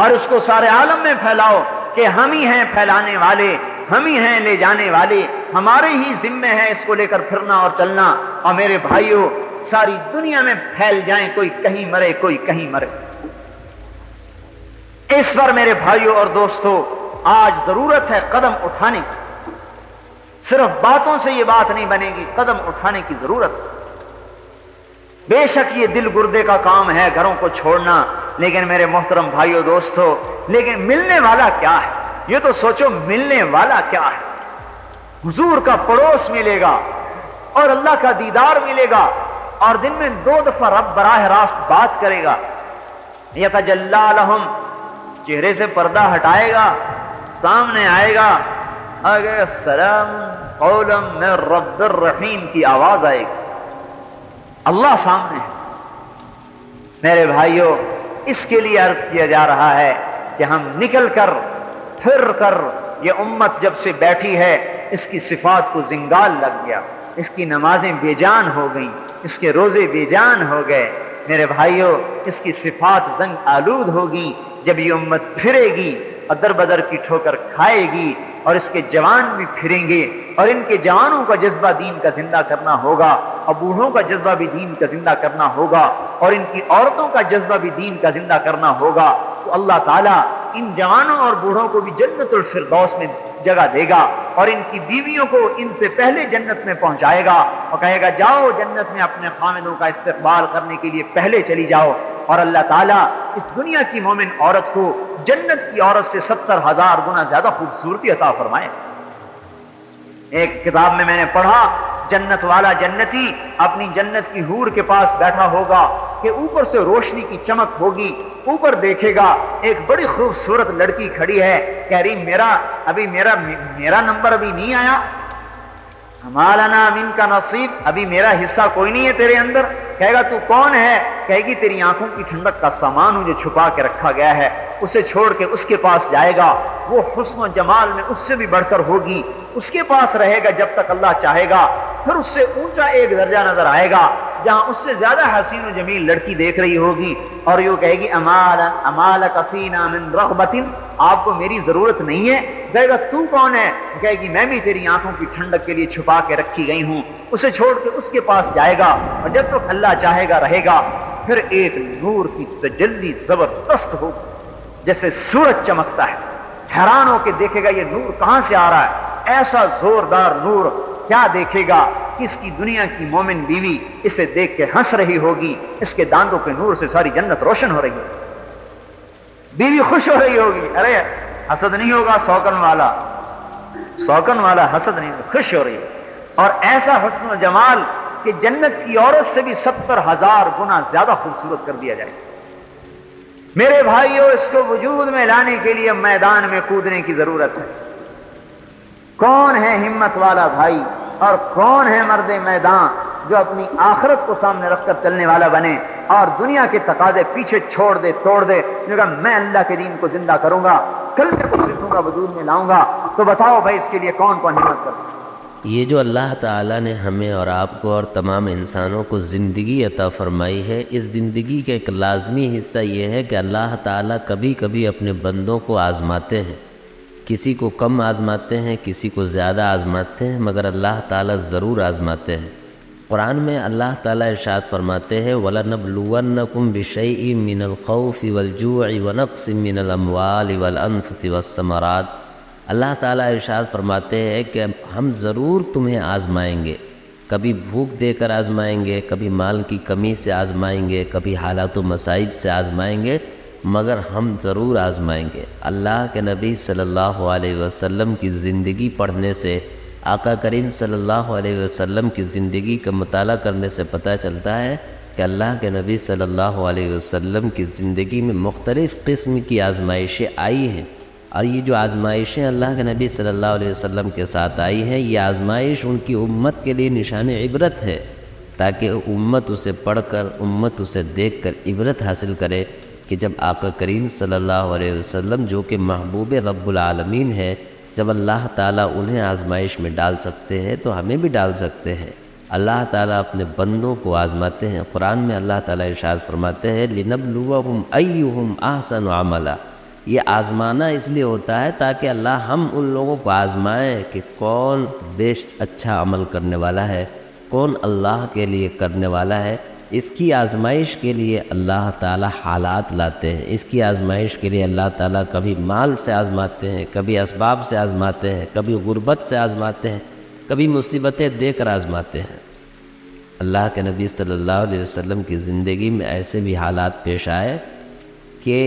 اور اس کو سارے عالم میں پھیلاؤ کہ ہم ہی ہیں پھیلانے والے، ہم ہی ہیں لے جانے والے، ہمارے ہی ذمے ہے اس کو لے کر پھرنا اور چلنا۔ اور میرے بھائیو، ساری دنیا میں پھیل جائیں، کوئی کہیں مرے کوئی کہیں مرے۔ اس پر میرے بھائیو اور دوستو آج ضرورت ہے قدم اٹھانے کی، صرف باتوں سے یہ بات نہیں بنے گی، قدم اٹھانے کی ضرورت ہے۔ بے شک یہ دل گردے کا کام ہے گھروں کو چھوڑنا، لیکن میرے محترم بھائیو دوستو، لیکن ملنے والا کیا ہے؟ یہ تو سوچو ملنے والا کیا ہے؟ حضور کا پڑوس ملے گا اور اللہ کا دیدار ملے گا، اور دن میں 2 دفعہ رب براہ راست بات کرے گا۔ یتجلی لہم، چہرے سے پردہ ہٹائے گا، سامنے آئے گا، اگر السلام قولا من رب الرحیم کی آواز آئے گی، اللہ سامنے ہے۔ میرے بھائیو، اس کے لیے عرض کیا جا رہا ہے کہ ہم نکل کر پھر کر، یہ امت جب سے بیٹھی ہے اس کی صفات کو زنگال لگ گیا، اس کی نمازیں بے جان ہو گئیں، اس کے روزے بے جان ہو گئے۔ میرے بھائیو، اس کی صفات زنگ آلود ہوگی۔ جب یہ امت پھرے گی اور در بدر کی ٹھوکر کھائے گی، اور اس کے جوان بھی پھریں گے، اور ان کے جوانوں کا جذبہ دین کا زندہ کرنا ہوگا، اور بوڑھوں کا جذبہ بھی دین کا زندہ کرنا ہوگا، اور ان کی عورتوں کا جذبہ بھی دین کا زندہ کرنا ہوگا، تو اللہ تعالیٰ ان جوانوں اور بوڑھوں کو بھی جنت الفردوس میں جگہ دے گا، اور ان کی بیویوں کو ان سے پہلے جنت میں پہنچائے گا، اور کہے گا جاؤ جنت میں اپنے خامدوں کا استقبال کرنے کے لیے پہلے چلی جاؤ۔ اور اللہ تعالیٰ اس دنیا کی مومن عورت کو جنت کی عورت سے 70,000 گنا زیادہ خوبصورتی عطا فرمائے۔ ایک کتاب میں نے پڑھا، جنت والا جنتی اپنی جنت کی حور کے پاس بیٹھا ہوگا کہ اوپر سے روشنی کی چمک ہوگی، اوپر دیکھے گا ایک بڑی خوبصورت لڑکی کھڑی ہے، کہہ رہی میرا نمبر ابھی نہیں آیا، ہمالنا من کا نصیب، ابھی میرا حصہ کوئی نہیں ہے تیرے اندر؟ کہے گا تو کون ہے؟ کہے گی تیری آنکھوں کی ٹھنڈک کا سامان ہوں جو چھپا کے رکھا گیا ہے، اسے چھوڑ کے اس کے پاس جائے گا، وہ حسن و جمال میں اس سے بھی بڑھ کر ہوگی، اس کے پاس رہے گا جب تک اللہ چاہے گا، پھر اس سے اونچا ایک درجہ نظر آئے گا جہاں اس سے زیادہ حسین و جمیل لڑکی دیکھ رہی ہوگی، اور یوں کہے گی امالک فینا من رغبت، آپ کو میری ضرورت نہیں ہے؟ کہے گا تو کون ہے؟ کہے گی میں بھی تیری آنکھوں کی ٹھنڈک کے لیے چھپا کے رکھی گئی ہوں، اسے چھوڑ کے اس کے پاس جائے گا، اور جب تک اللہ چاہے گا رہے گا، پھر ایک نور کی تجلی زبردست ہوگی جیسے سورج چمکتا ہے، حیران ہو کے دیکھے گا یہ نور کہاں سے آ رہا ہے، ایسا زوردار نور کیا دیکھے گا کہ اس کی دنیا کی مومن بیوی اسے دیکھ کے ہنس رہی ہوگی، اس کے دانتوں کے نور سے ساری جنت روشن ہو رہی ہوگی، بیوی خوش ہو رہی ہوگی، ارے حسد نہیں ہوگا سوکن والا حسد نہیں ہوگا، خوش ہو رہی ہے، اور ایسا حسن و جمال کہ جنت کی عورت سے بھی 70,000 گنا زیادہ خوبصورت کر دیا جائے۔ میرے بھائیوں، اس کو وجود میں لانے کے لیے میدان میں کودنے کی ضرورت ہے۔ کون ہے ہمت والا بھائی اور کون ہے مرد میدان جو اپنی آخرت کو سامنے رکھ کر چلنے والا بنے اور دنیا کے تقاضے پیچھے چھوڑ دے، توڑ دے، جو کہا میں اللہ کے دین کو زندہ کروں گا، کلمے کو سیکھوں گا، وجود میں لاؤں گا؟ تو بتاؤ بھائی اس کے لیے کون کون ہمت کرے؟ یہ جو اللہ تعالیٰ نے ہمیں اور آپ کو اور تمام انسانوں کو زندگی عطا فرمائی ہے، اس زندگی کا ایک لازمی حصہ یہ ہے کہ اللہ تعالیٰ کبھی کبھی اپنے بندوں کو آزماتے ہیں، کسی کو کم آزماتے ہیں، کسی کو زیادہ آزماتے ہیں، مگر اللہ تعالیٰ ضرور آزماتے ہیں۔ قرآن میں اللہ تعالیٰ ارشاد فرماتے ہیں وَلَنَبْلُوَنَّكُمْ بِشَيْءٍ مِّنَ الْخَوْفِ وَالْجُوعِ وَنَقْصٍ مِّنَ الْأَمْوَالِ وَالْأَنفُسِ وَالثَّمَرَاتِ۔ اللہ تعالیٰ ارشاد فرماتے ہیں کہ ہم ضرور تمہیں آزمائیں گے، کبھی بھوک دے کر آزمائیں گے، کبھی مال کی کمی سے آزمائیں گے، کبھی حالات و مصائب سے آزمائیں گے، مگر ہم ضرور آزمائیں گے۔ اللہ کے نبی صلی اللہ علیہ وسلم کی زندگی پڑھنے سے، آقا کریم صلی اللہ علیہ وسلم کی زندگی کا مطالعہ کرنے سے پتہ چلتا ہے کہ اللہ کے نبی صلی اللہ علیہ وسلم کی زندگی میں مختلف قسم کی آزمائشیں آئی ہیں، اور یہ جو آزمائشیں اللہ کے نبی صلی اللہ علیہ وسلم کے ساتھ آئی ہیں، یہ آزمائش ان کی امت کے لیے نشان عبرت ہے، تاکہ امت اسے پڑھ کر، امت اسے دیکھ کر عبرت حاصل کرے کہ جب آقا کریم صلی اللہ علیہ وسلم جو کہ محبوب رب العالمین ہے، جب اللہ تعالیٰ انہیں آزمائش میں ڈال سکتے ہیں تو ہمیں بھی ڈال سکتے ہیں۔ اللہ تعالیٰ اپنے بندوں کو آزماتے ہیں۔ قرآن میں اللہ تعالیٰ ارشاد فرماتے ہیں لِنَبْلُوَهُمْ أَيُّهُمْ أَحْسَنُ عَمَلًا، یہ آزمانا اس لیے ہوتا ہے تاکہ اللہ ہم ان لوگوں کو آزمائیں کہ کون بیشتر اچھا عمل کرنے والا ہے، کون اللہ کے لیے کرنے والا ہے۔ اس کی آزمائش کے لیے اللہ تعالیٰ حالات لاتے ہیں، اس کی آزمائش کے لیے اللہ تعالیٰ کبھی مال سے آزماتے ہیں، کبھی اسباب سے آزماتے ہیں، کبھی غربت سے آزماتے ہیں، کبھی مصیبتیں دے کر آزماتے ہیں۔ اللہ کے نبی صلی اللہ علیہ وسلم کی زندگی میں ایسے بھی حالات پیش آئے کہ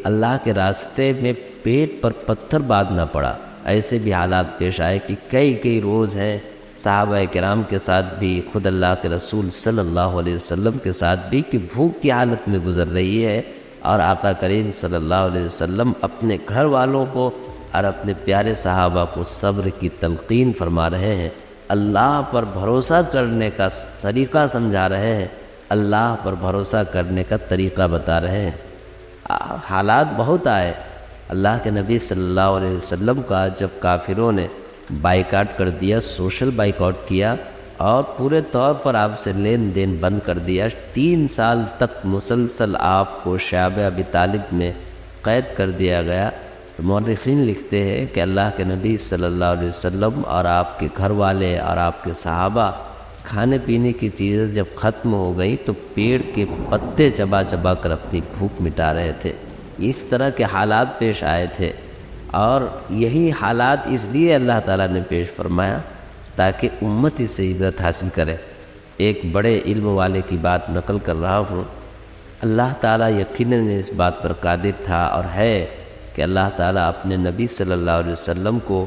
اللہ کے راستے میں پیٹ پر پتھر باندھنا پڑا، ایسے بھی حالات پیش آئے کہ کئی روز ہیں صحابہ کرام کے ساتھ بھی، خود اللہ کے رسول صلی اللہ علیہ وسلم کے ساتھ بھی، کہ بھوک کی حالت میں گزر رہی ہے، اور آقا کریم صلی اللہ علیہ وسلم اپنے گھر والوں کو اور اپنے پیارے صحابہ کو صبر کی تلقین فرما رہے ہیں، اللہ پر بھروسہ کرنے کا طریقہ سمجھا رہے ہیں، اللہ پر بھروسہ کرنے کا طریقہ بتا رہے ہیں۔ حالات بہت آئے۔ اللہ کے نبی صلی اللہ علیہ وسلم کا جب کافروں نے بائیکاٹ کر دیا، سوشل بائیکاٹ کیا اور پورے طور پر آپ سے لین دین بند کر دیا، 3 سال تک مسلسل آپ کو شعب ابی طالب میں قید کر دیا گیا، تو مورخین لکھتے ہیں کہ اللہ کے نبی صلی اللہ علیہ وسلم اور آپ کے گھر والے اور آپ کے صحابہ کھانے پینے کی چیزیں جب ختم ہو گئی تو پیڑ کے پتے چبا چبا کر اپنی بھوک مٹا رہے تھے۔ اس طرح کے حالات پیش آئے تھے، اور یہی حالات اس لیے اللہ تعالیٰ نے پیش فرمایا تاکہ امت اس سے عبرت حاصل کرے۔ ایک بڑے علم والے کی بات نقل کر رہا ہوں۔ اللہ تعالیٰ یقیناً اس بات پر قادر تھا اور ہے کہ اللہ تعالیٰ اپنے نبی صلی اللہ علیہ وسلم کو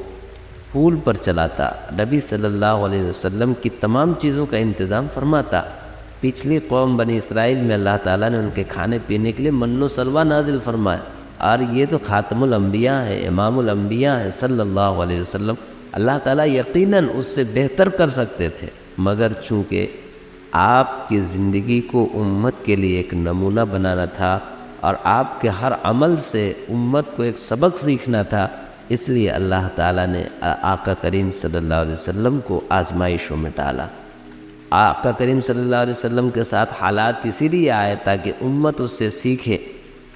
پھول پر چلاتا، نبی صلی اللہ علیہ وسلم کی تمام چیزوں کا انتظام فرماتا۔ پچھلی قوم بنی اسرائیل میں اللہ تعالیٰ نے ان کے کھانے پینے کے لیے من و سلوہ نازل فرمایا، اور یہ تو خاتم الانبیاء ہے، امام الانبیاء ہے صلی اللہ علیہ وسلم، اللہ تعالیٰ یقیناً اس سے بہتر کر سکتے تھے، مگر چونکہ آپ کی زندگی کو امت کے لیے ایک نمونہ بنانا تھا اور آپ کے ہر عمل سے امت کو ایک سبق سیکھنا تھا، اس لیے اللہ تعالیٰ نے آقا کریم صلی اللہ علیہ وسلم کو آزمائشوں میں ڈالا۔ آقا کریم صلی اللہ علیہ وسلم کے ساتھ حالات اسی لیے آئے تاکہ امت اس سے سیکھے۔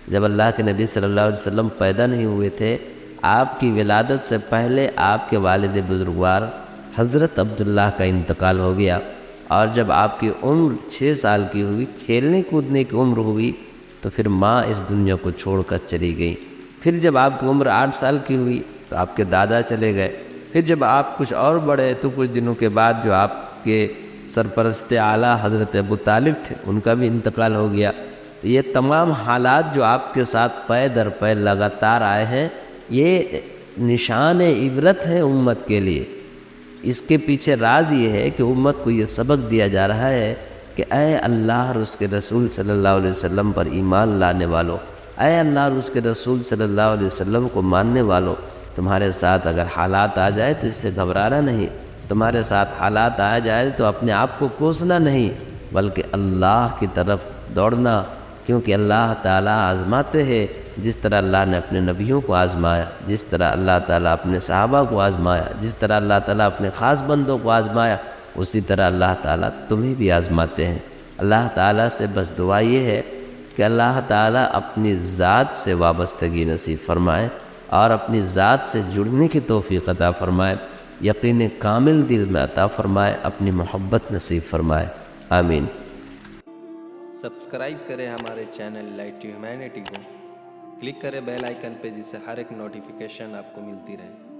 جب اللہ کے نبی صلی اللہ علیہ وسلم پیدا نہیں ہوئے تھے، آپ کی ولادت سے پہلے آپ کے والد بزرگوار حضرت عبداللہ کا انتقال ہو گیا، اور جب آپ کی عمر 6 سال کی ہوئی، کھیلنے کودنے کی عمر ہوئی، تو پھر ماں اس دنیا کو چھوڑ کر چلی گئی۔ پھر جب آپ کی عمر 8 سال کی ہوئی تو آپ کے دادا چلے گئے۔ پھر جب آپ کچھ اور بڑھے تو کچھ دنوں کے بعد جو آپ کے سرپرست اعلیٰ حضرت ابو طالب تھے، ان کا بھی انتقال ہو گیا۔ تو یہ تمام حالات جو آپ کے ساتھ پے در پے لگاتار آئے ہیں، یہ نشان عبرت ہے امت کے لیے۔ اس کے پیچھے راز یہ ہے کہ امت کو یہ سبق دیا جا رہا ہے کہ اے اللہ اور اس کے رسول صلی اللہ علیہ وسلم پر ایمان لانے والوں، اے اللہ اور اس کے رسول صلی اللہ علیہ وسلم کو ماننے والوں، تمہارے ساتھ اگر حالات آ جائے تو اس سے گھبرانا نہیں، تمہارے ساتھ حالات آ جائے تو اپنے آپ کو کوسنا نہیں، بلکہ اللہ کی طرف دوڑنا، کیونکہ اللہ تعالیٰ آزماتے ہیں۔ جس طرح اللہ نے اپنے نبیوں کو آزمایا، جس طرح اللہ تعالیٰ اپنے صحابہ کو آزمایا، جس طرح اللہ تعالیٰ اپنے خاص بندوں کو آزمایا، اسی طرح اللہ تعالیٰ تمہیں بھی آزماتے ہیں۔ اللہ تعالیٰ سے بس دعا یہ ہے کہ اللہ تعالیٰ اپنی ذات سے وابستگی نصیب فرمائے اور اپنی ذات سے جڑنے کی توفیق عطا فرمائے، یقین کامل دل میں عطا فرمائے، اپنی محبت نصیب فرمائے، آمین۔ سبسکرائب کریں ہمارے چینل لائٹ ٹو ہیومینٹی کو، کلک کریں بیل آئیکن پہ، جس سے ہر ایک نوٹیفیکیشن آپ کو ملتی رہے۔